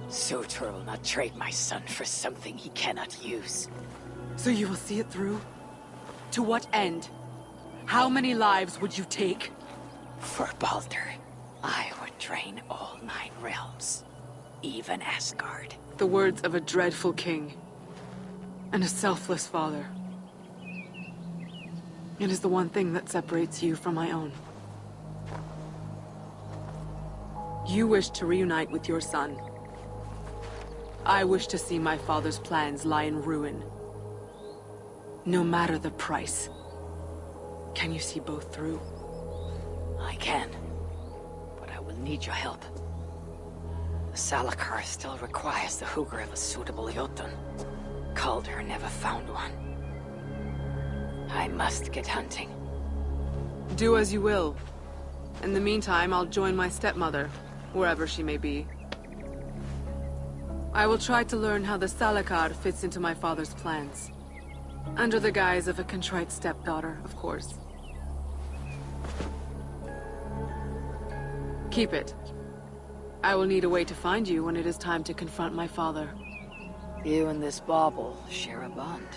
Sutur will not trade my son for something he cannot use. So you will see it through? To what end? How many lives would you take? For Baldur, I would drain all 9 realms. Even Asgard. The words of a dreadful king. And a selfless father. It is the one thing that separates you from my own. You wish to reunite with your son. I wish to see my father's plans lie in ruin. No matter the price. Can you see both through? I can. But I will need your help. The Salakar still requires the Huger of a suitable Jotun. Calder never found one. I must get hunting. Do as you will. In the meantime, I'll join my stepmother, wherever she may be. I will try to learn how the Salakar fits into my father's plans. Under the guise of a contrite stepdaughter, of course. Keep it. I will need a way to find you when it is time to confront my father. You and this bauble share a bond.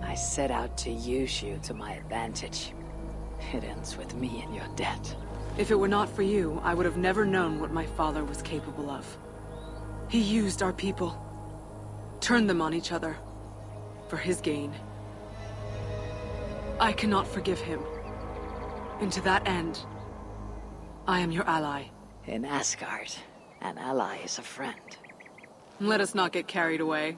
I set out to use you to my advantage. It ends with me in your debt. If it were not for you, I would have never known what my father was capable of. He used our people. Turned them on each other. For his gain. I cannot forgive him. And to that end, I am your ally. In Asgard, an ally is a friend. Let us not get carried away.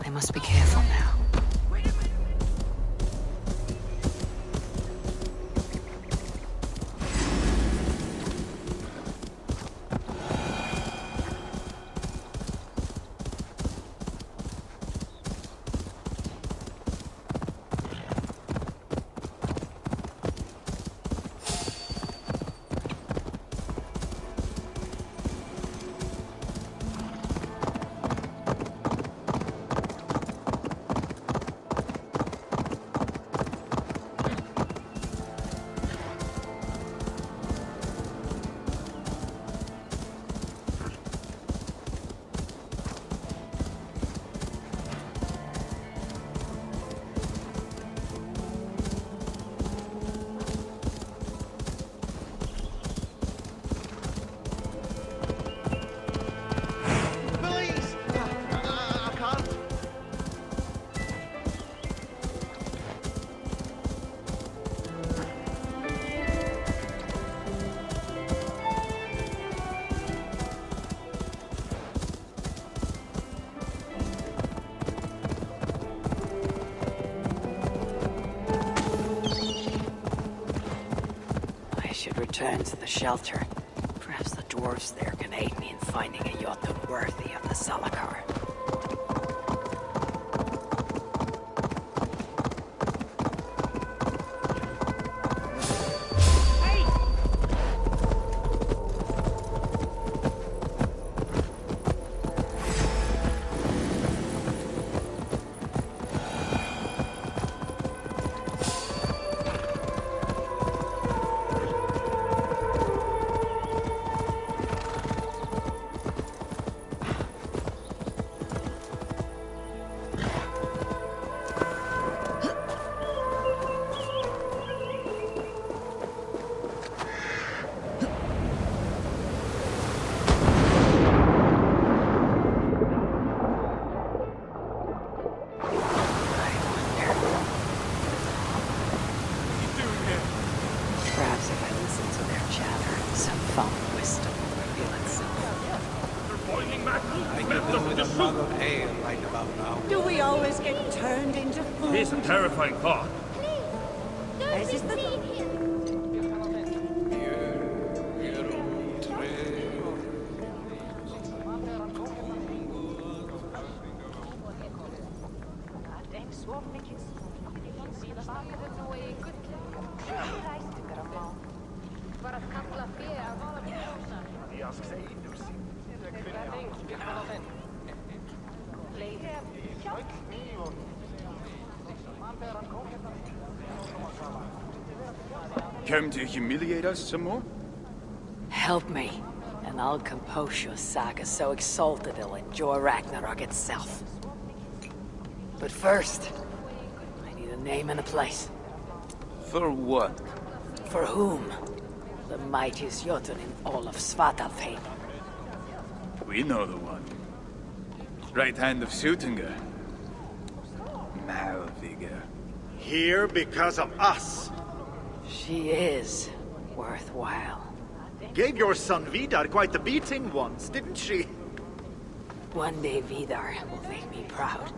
I must be careful now. return to the shelter. Perhaps the dwarves there can aid me in finding a Jotun worthy of the Salakar. Perhaps if I listen to their chatter, some found wisdom will reveal itself. I could do with a mug of ale right about now. Do we always get turned into food? It's a terrifying thought. As is the Come to humiliate us some more? Help me, and I'll compose your saga so exalted it'll enjoy Ragnarök itself. But first, I need a name and a place. For what? For whom? The mightiest Jotun in all of Svartalfheim. We know the one. Right hand of Suttungr. Malvigr. Here because of us. She is worthwhile. Gave your son Vidar quite the beating once, didn't she? One day Vidar will make me proud.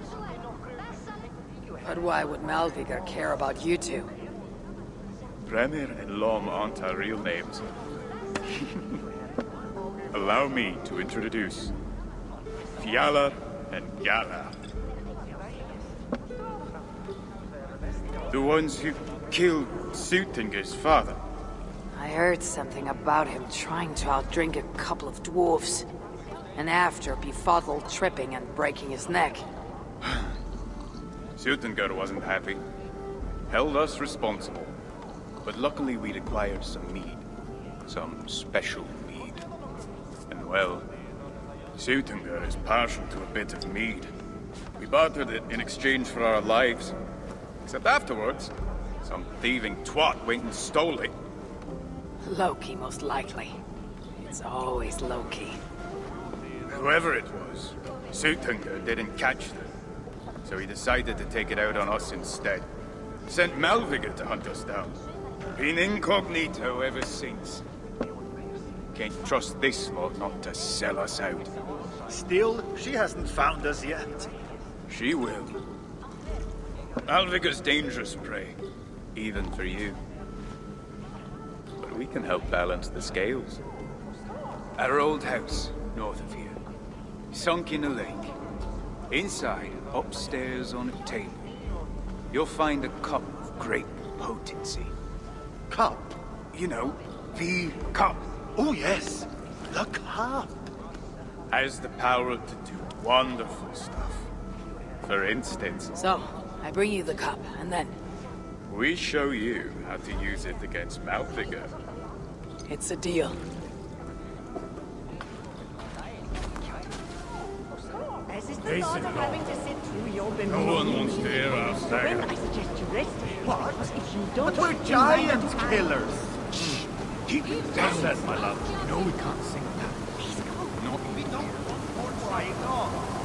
But why would Malvigr care about you two? Bremir and Lom aren't our real names. Allow me to introduce Fjalar and Gala. The ones who killed Suttungr's father. I heard something about him trying to outdrink a couple of dwarves. And after befuddled tripping and breaking his neck. Suttungr wasn't happy. Held us responsible. But luckily we'd acquired some mead. Some special mead. And well, Suttungr is partial to a bit of mead. We bartered it in exchange for our lives. Except afterwards, some thieving twat went and stole it. Loki, most likely. It's always Loki. Whoever it was, Suttungr didn't catch them. So he decided to take it out on us instead. Sent Malvigr to hunt us down. Been incognito ever since. Can't trust this lot not to sell us out. Still, she hasn't found us yet. She will. Malvigr's dangerous prey, even for you. But we can help balance the scales. Our old house, north of here. Sunk in a lake. Inside, upstairs on a table, you'll find a cup of great potency. Cup? You know, the cup. Oh yes, the cup. Has the power to do wonderful stuff. For instance... So, I bring you the cup, and then... we show you how to use it against Malvigr. It's a deal. As is the thought of having to sit through your No one wants to hear our When saga. I suggest you rest. What? If you don't... But we're giant killers. Keep it down, my love. No, we can't sing that. Not We don't want more right off.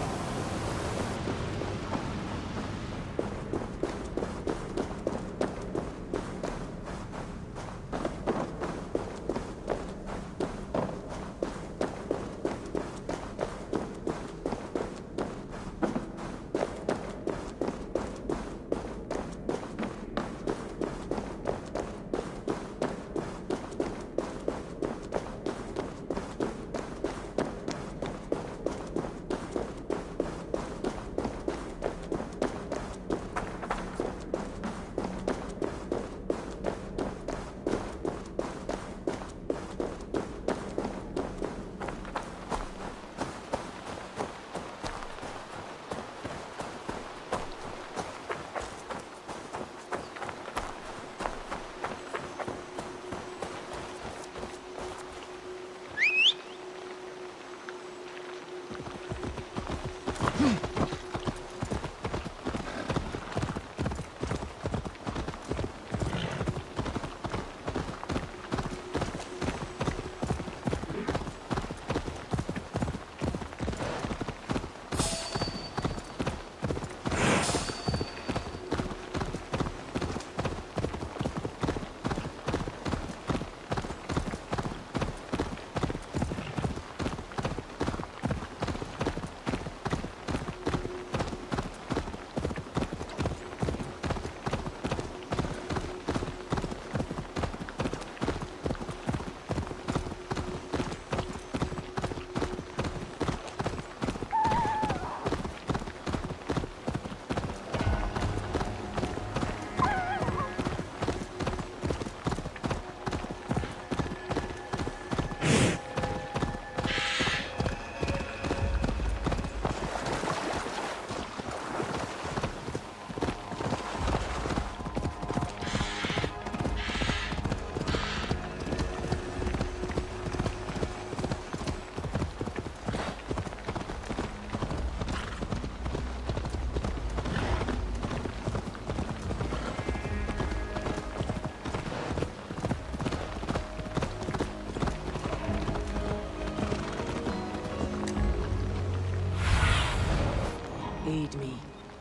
Lead me.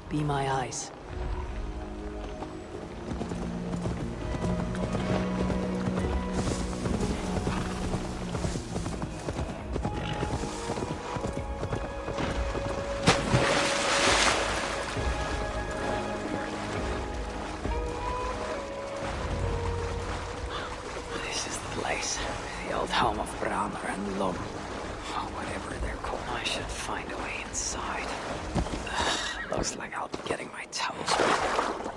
Be my eyes. This is the place. The old home of Bramer and Lum. Oh, whatever they're called. I should find a way inside. Ugh, looks like I'll be getting my toes wet.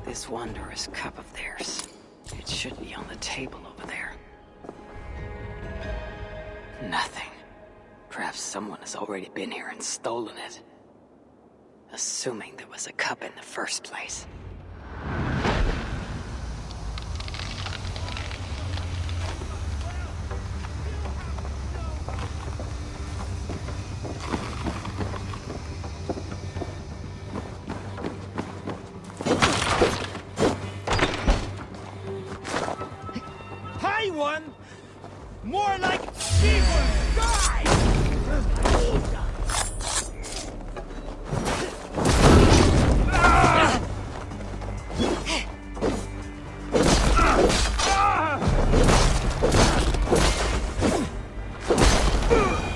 This wondrous cup of theirs. It should be on the table over there. Nothing. Perhaps someone has already been here and stolen it. Assuming there was a cup in the first place. More like she will die!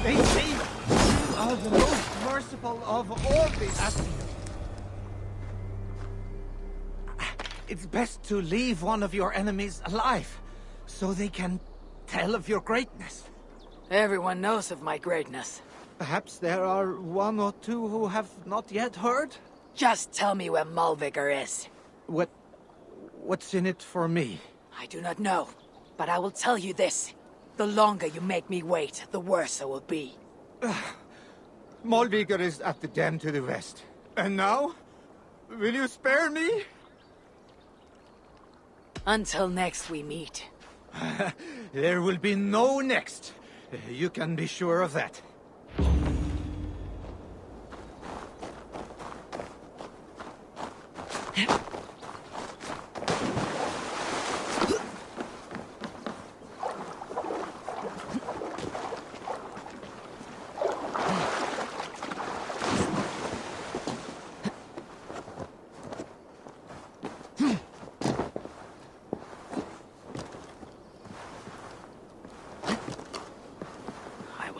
They say you are the most merciful of all these. It's best to leave one of your enemies alive, so they can tell of your greatness. Everyone knows of my greatness. Perhaps there are one or two who have not yet heard? Just tell me where Malvigor is. What's in it for me? I do not know, but I will tell you this. The longer you make me wait, the worse it will be. Malvigor is at the dam to the west. And now? Will you spare me? Until next we meet. There will be no next. You can be sure of that.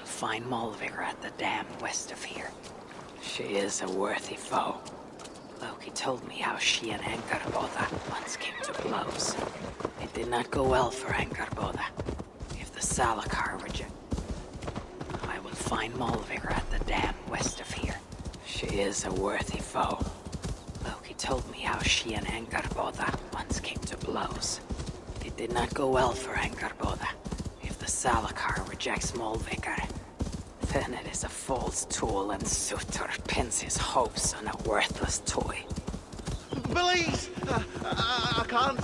Find Malvigor at the dam west of here. She is a worthy foe. Loki told me how she and Angrboda once came to blows. It did not go well for Angrboda. If the Salakar reject... I will find Malvigor at the dam west of here. She is a worthy foe. Loki told me how she and Angrboda once came to blows. It did not go well for Angrboda. If the Salakar rejects Malvigor, then it is a false tool and Sutur pins his hopes on a worthless toy. Please! I can't.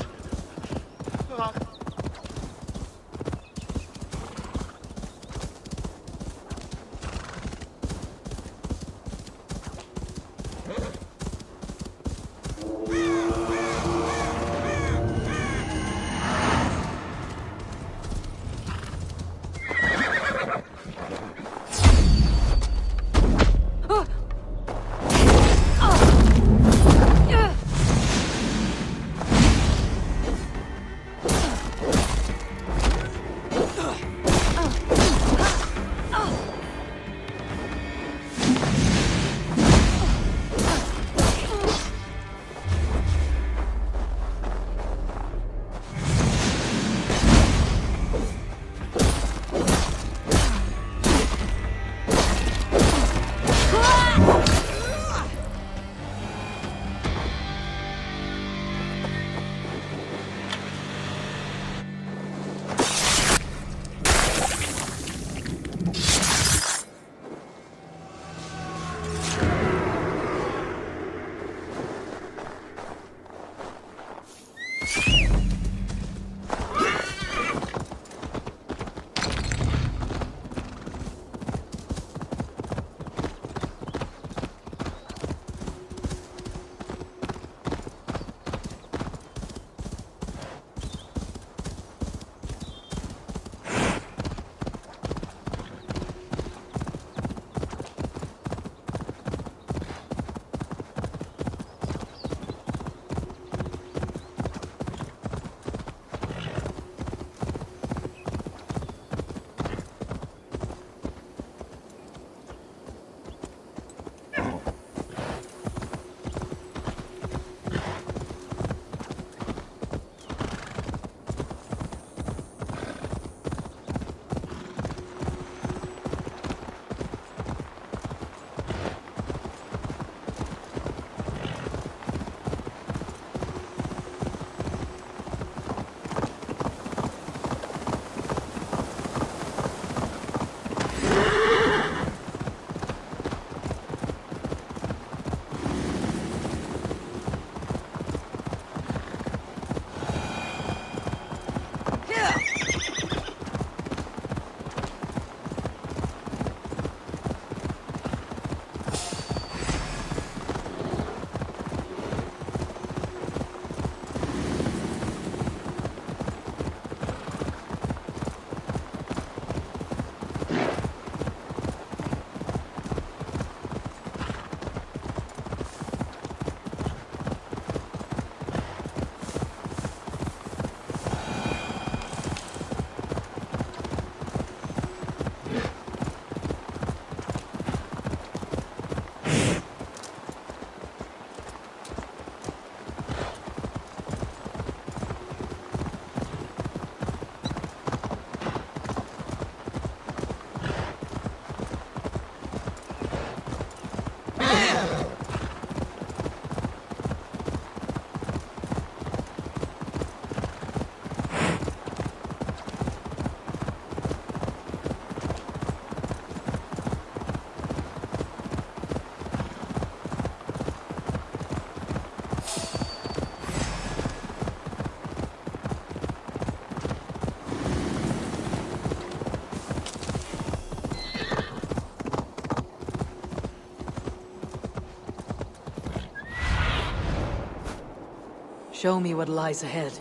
Show me what lies ahead.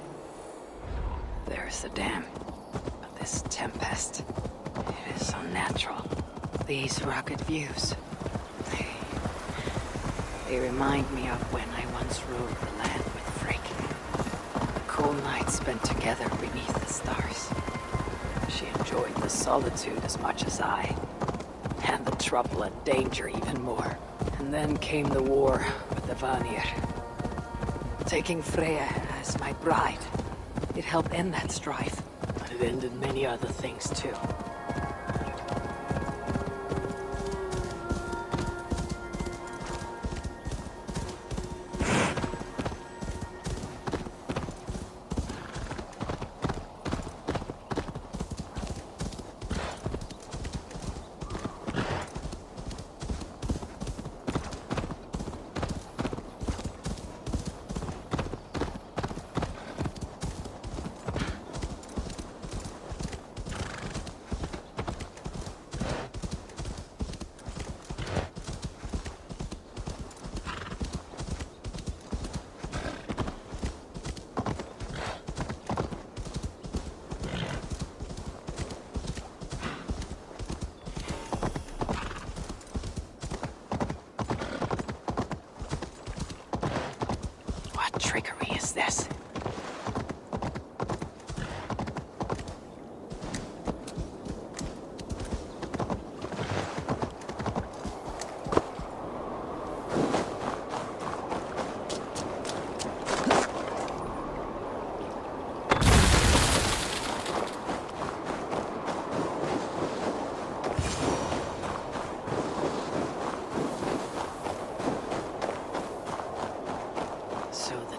There's the dam. But this tempest, it is unnatural. These rugged views, they remind me of when I once ruled the land with Frigg. The cool nights spent together beneath the stars. She enjoyed the solitude as much as I, and the trouble and danger even more. And then came the war with the Vanir. Taking Freya as my bride, it helped end that strife, but it ended many other things too. Trickery is this?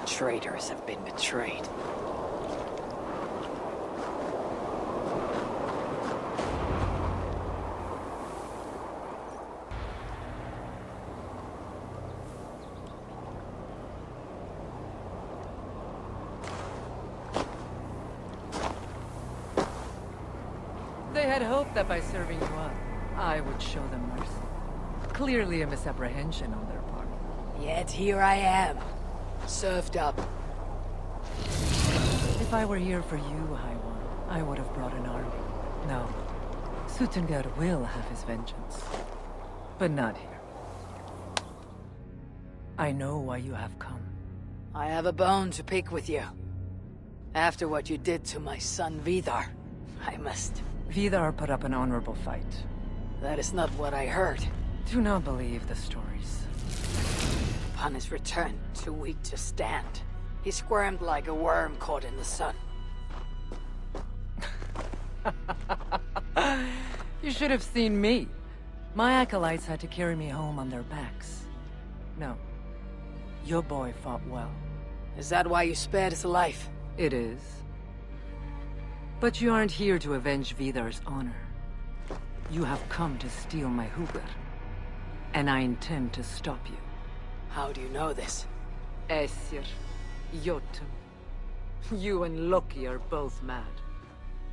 Traitors have been betrayed. They had hoped that by serving you up, I would show them mercy. Clearly a misapprehension on their part. Yet here I am. Served up. If I were here for you, High One, I would have brought an army. No. Suttungr will have his vengeance. But not here. I know why you have come. I have a bone to pick with you. After what you did to my son Vidar, I must... Vidar put up an honorable fight. That is not what I heard. Do not believe the stories. Upon his return, too weak to stand, he squirmed like a worm caught in the sun. You should have seen me. My acolytes had to carry me home on their backs. No. Your boy fought well. Is that why you spared his life? It is. But you aren't here to avenge Vidar's honor. You have come to steal my Hugr. And I intend to stop you. How do you know this? Aesir, Jotun. You and Loki are both mad.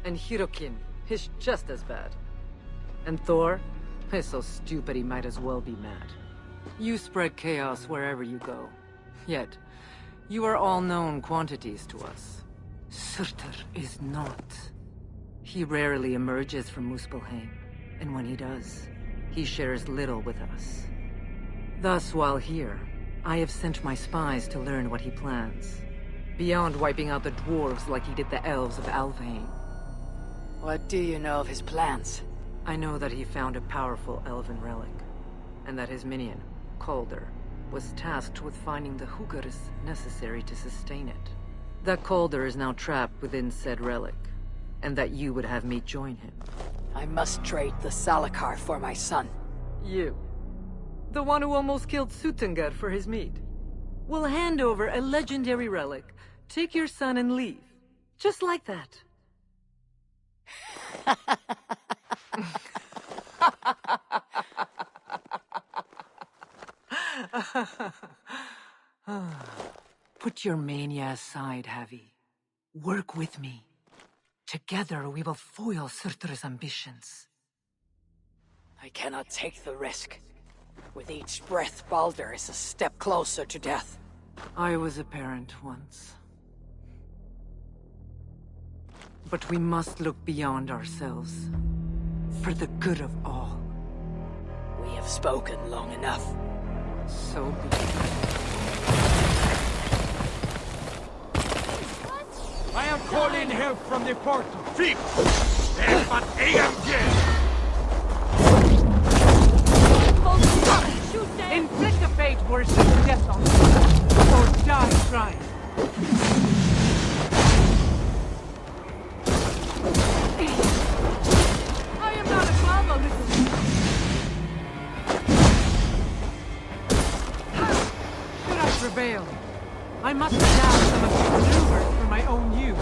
And Hirokin is just as bad. And Thor is so stupid he might as well be mad. You spread chaos wherever you go. Yet, you are all known quantities to us. Surtur is not. He rarely emerges from Muspelheim. And when he does, he shares little with us. Thus, while here, I have sent my spies to learn what he plans. Beyond wiping out the dwarves like he did the elves of Alfheim. What do you know of his plans? I know that he found a powerful elven relic, and that his minion, Calder, was tasked with finding the Hugrs necessary to sustain it. That Calder is now trapped within said relic, and that you would have me join him. I must trade the Salakar for my son. You. The one who almost killed Suttungr for his meat. Will hand over a legendary relic, take your son and leave. Just like that. Put your mania aside, Havi. Work with me. Together we will foil Surtur's ambitions. I cannot take the risk. With each breath, Baldur is a step closer to death. I was a parent once. But we must look beyond ourselves. For the good of all. We have spoken long enough. So be it. I am calling help from the portal. Fix! Der van Egengen! Inflict a fate worse than death on them. Or die trying. I am not above a little. Should I prevail, I must adapt some of these maneuvers for my own use.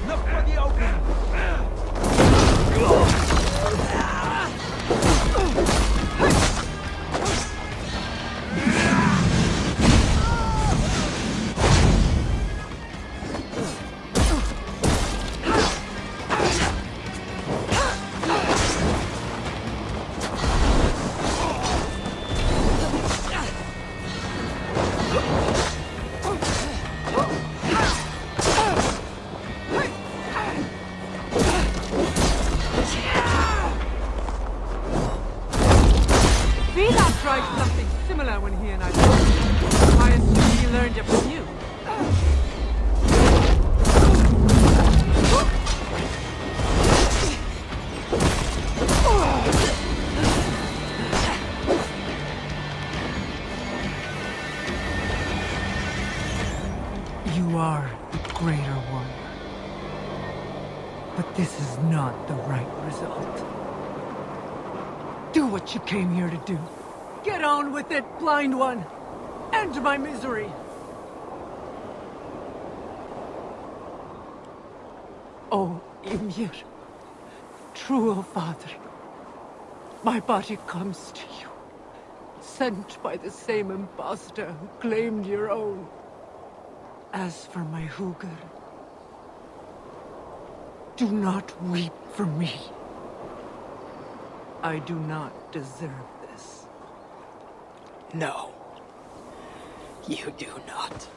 Look for the opening. Vila tried something similar when he and I talked. I assume he learned it from you. You are the greater one. But this is not the right result. Do what you came here to do. Get on with it, blind one! End my misery! Oh, Ymir, true father, my body comes to you, sent by the same impostor who claimed your own. As for my Hugr, do not weep for me. I do not deserve this. No. You do not.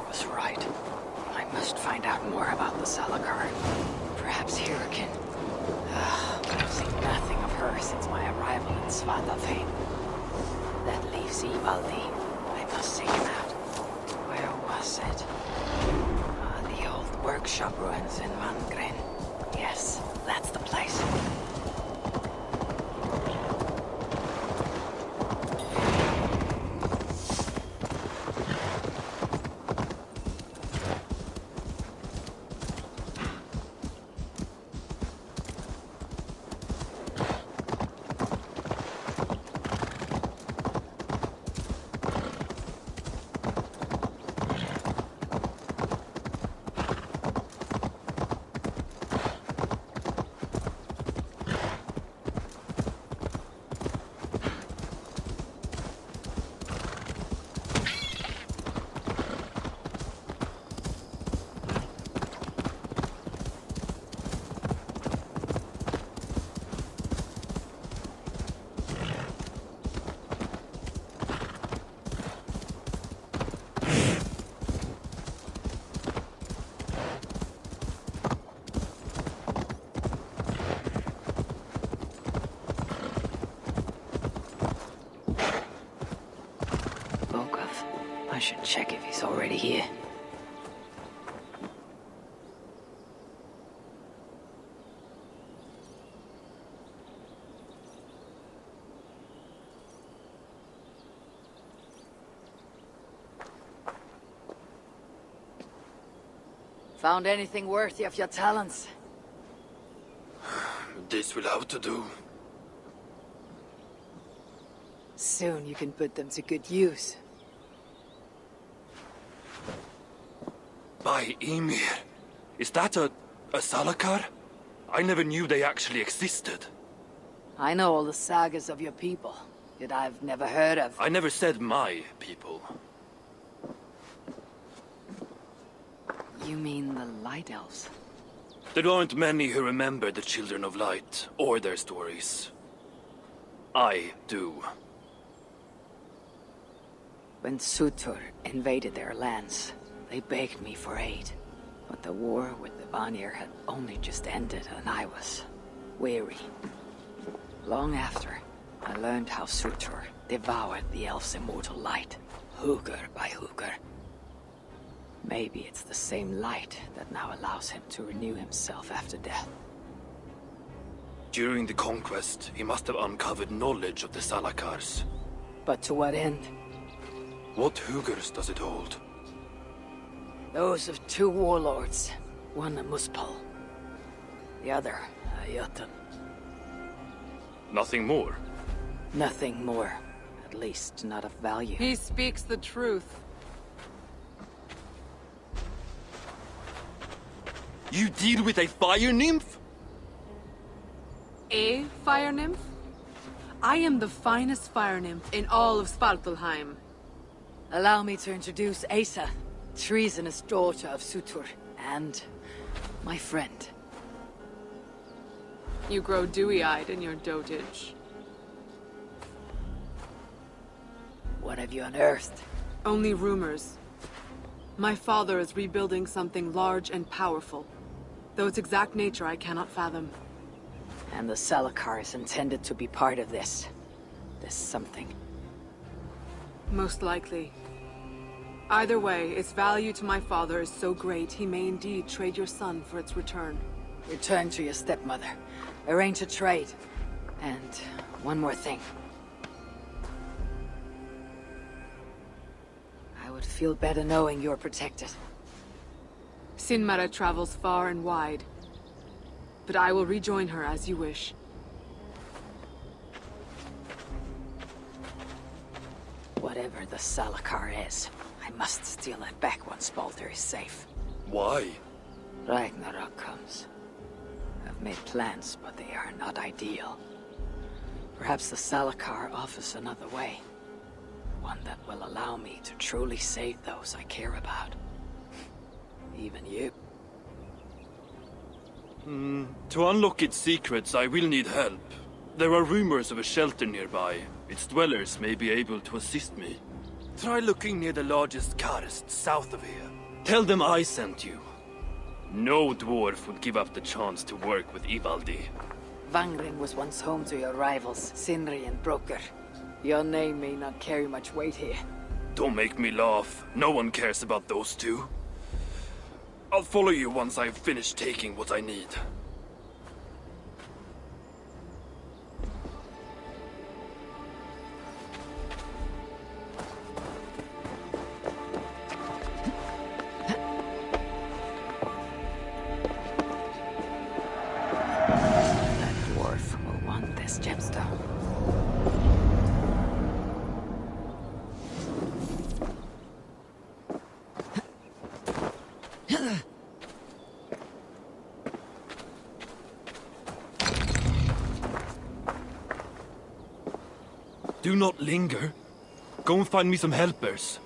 Was right. I must find out more about the Salakar. Perhaps Hyrrokin. I've seen nothing of her since my arrival in Svartalfheim. That leaves Ivaldi. I must seek him out. Where was it? The old workshop ruins in Mangren. Yes, that's the place. I should check if he's already here. Found anything worthy of your talents? This will have to do. Soon you can put them to good use. By Ymir. Is that a Salakar? I never knew they actually existed. I know all the sagas of your people, yet I've never heard of... I never said my people. You mean the Light Elves? There aren't many who remember the Children of Light, or their stories. I do. When Surtur invaded their lands, they begged me for aid. But the war with the Vanir had only just ended, and I was weary. Long after, I learned how Surtur devoured the elf's immortal light, hugger by hugger. Maybe it's the same light that now allows him to renew himself after death. During the conquest, he must have uncovered knowledge of the Salakars. But to what end? What huggers does it hold? Those of two warlords. One a Muspel. The other a Jotun. Nothing more? Nothing more. At least not of value. He speaks the truth. You deal with a fire nymph? A fire nymph? I am the finest fire nymph in all of Svartalheim. Allow me to introduce Asa, treasonous daughter of Surtur, and my friend. You grow dewy-eyed in your dotage. What have you unearthed? Only rumors. My father is rebuilding something large and powerful, though its exact nature I cannot fathom. And the Salakar is intended to be part of this. This something. Most likely. Either way, its value to my father is so great he may indeed trade your son for its return. Return to your stepmother. Arrange a trade. And one more thing. I would feel better knowing you're protected. Sinmara travels far and wide, but I will rejoin her as you wish. Whatever the Salakar is, I must steal it back once Baldur is safe. Why? Ragnarök comes. I've made plans, but they are not ideal. Perhaps the Salakar offers another way. One that will allow me to truly save those I care about. Even you. To unlock its secrets, I will need help. There are rumors of a shelter nearby. Its dwellers may be able to assist me. Try looking near the largest karst south of here. Tell them I sent you. No dwarf would give up the chance to work with Ivaldi. Vangrin was once home to your rivals, Sinri and Broker. Your name may not carry much weight here. Don't make me laugh. No one cares about those two. I'll follow you once I've finished taking what I need. That dwarf will want this gemstone. Do not linger. Go and find me some helpers.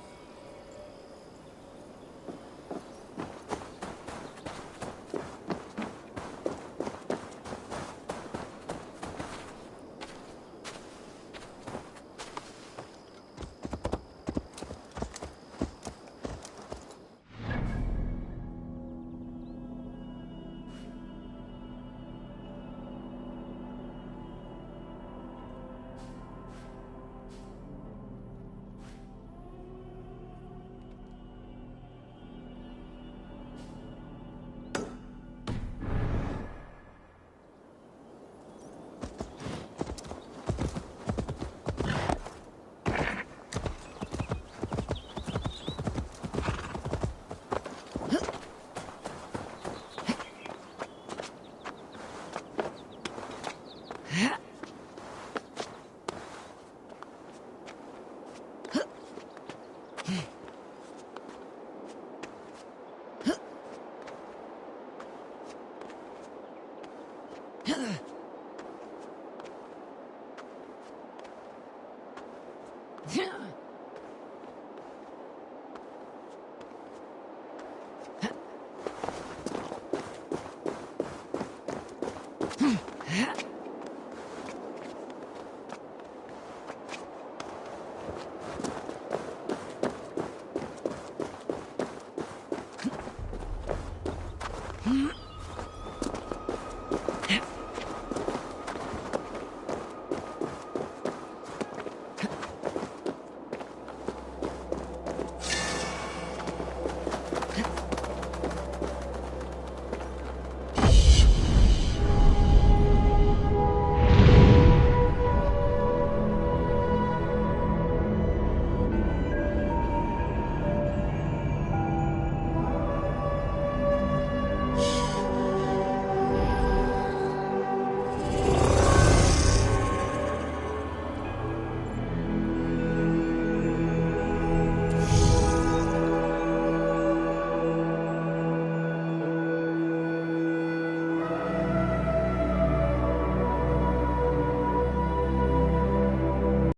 Hmm.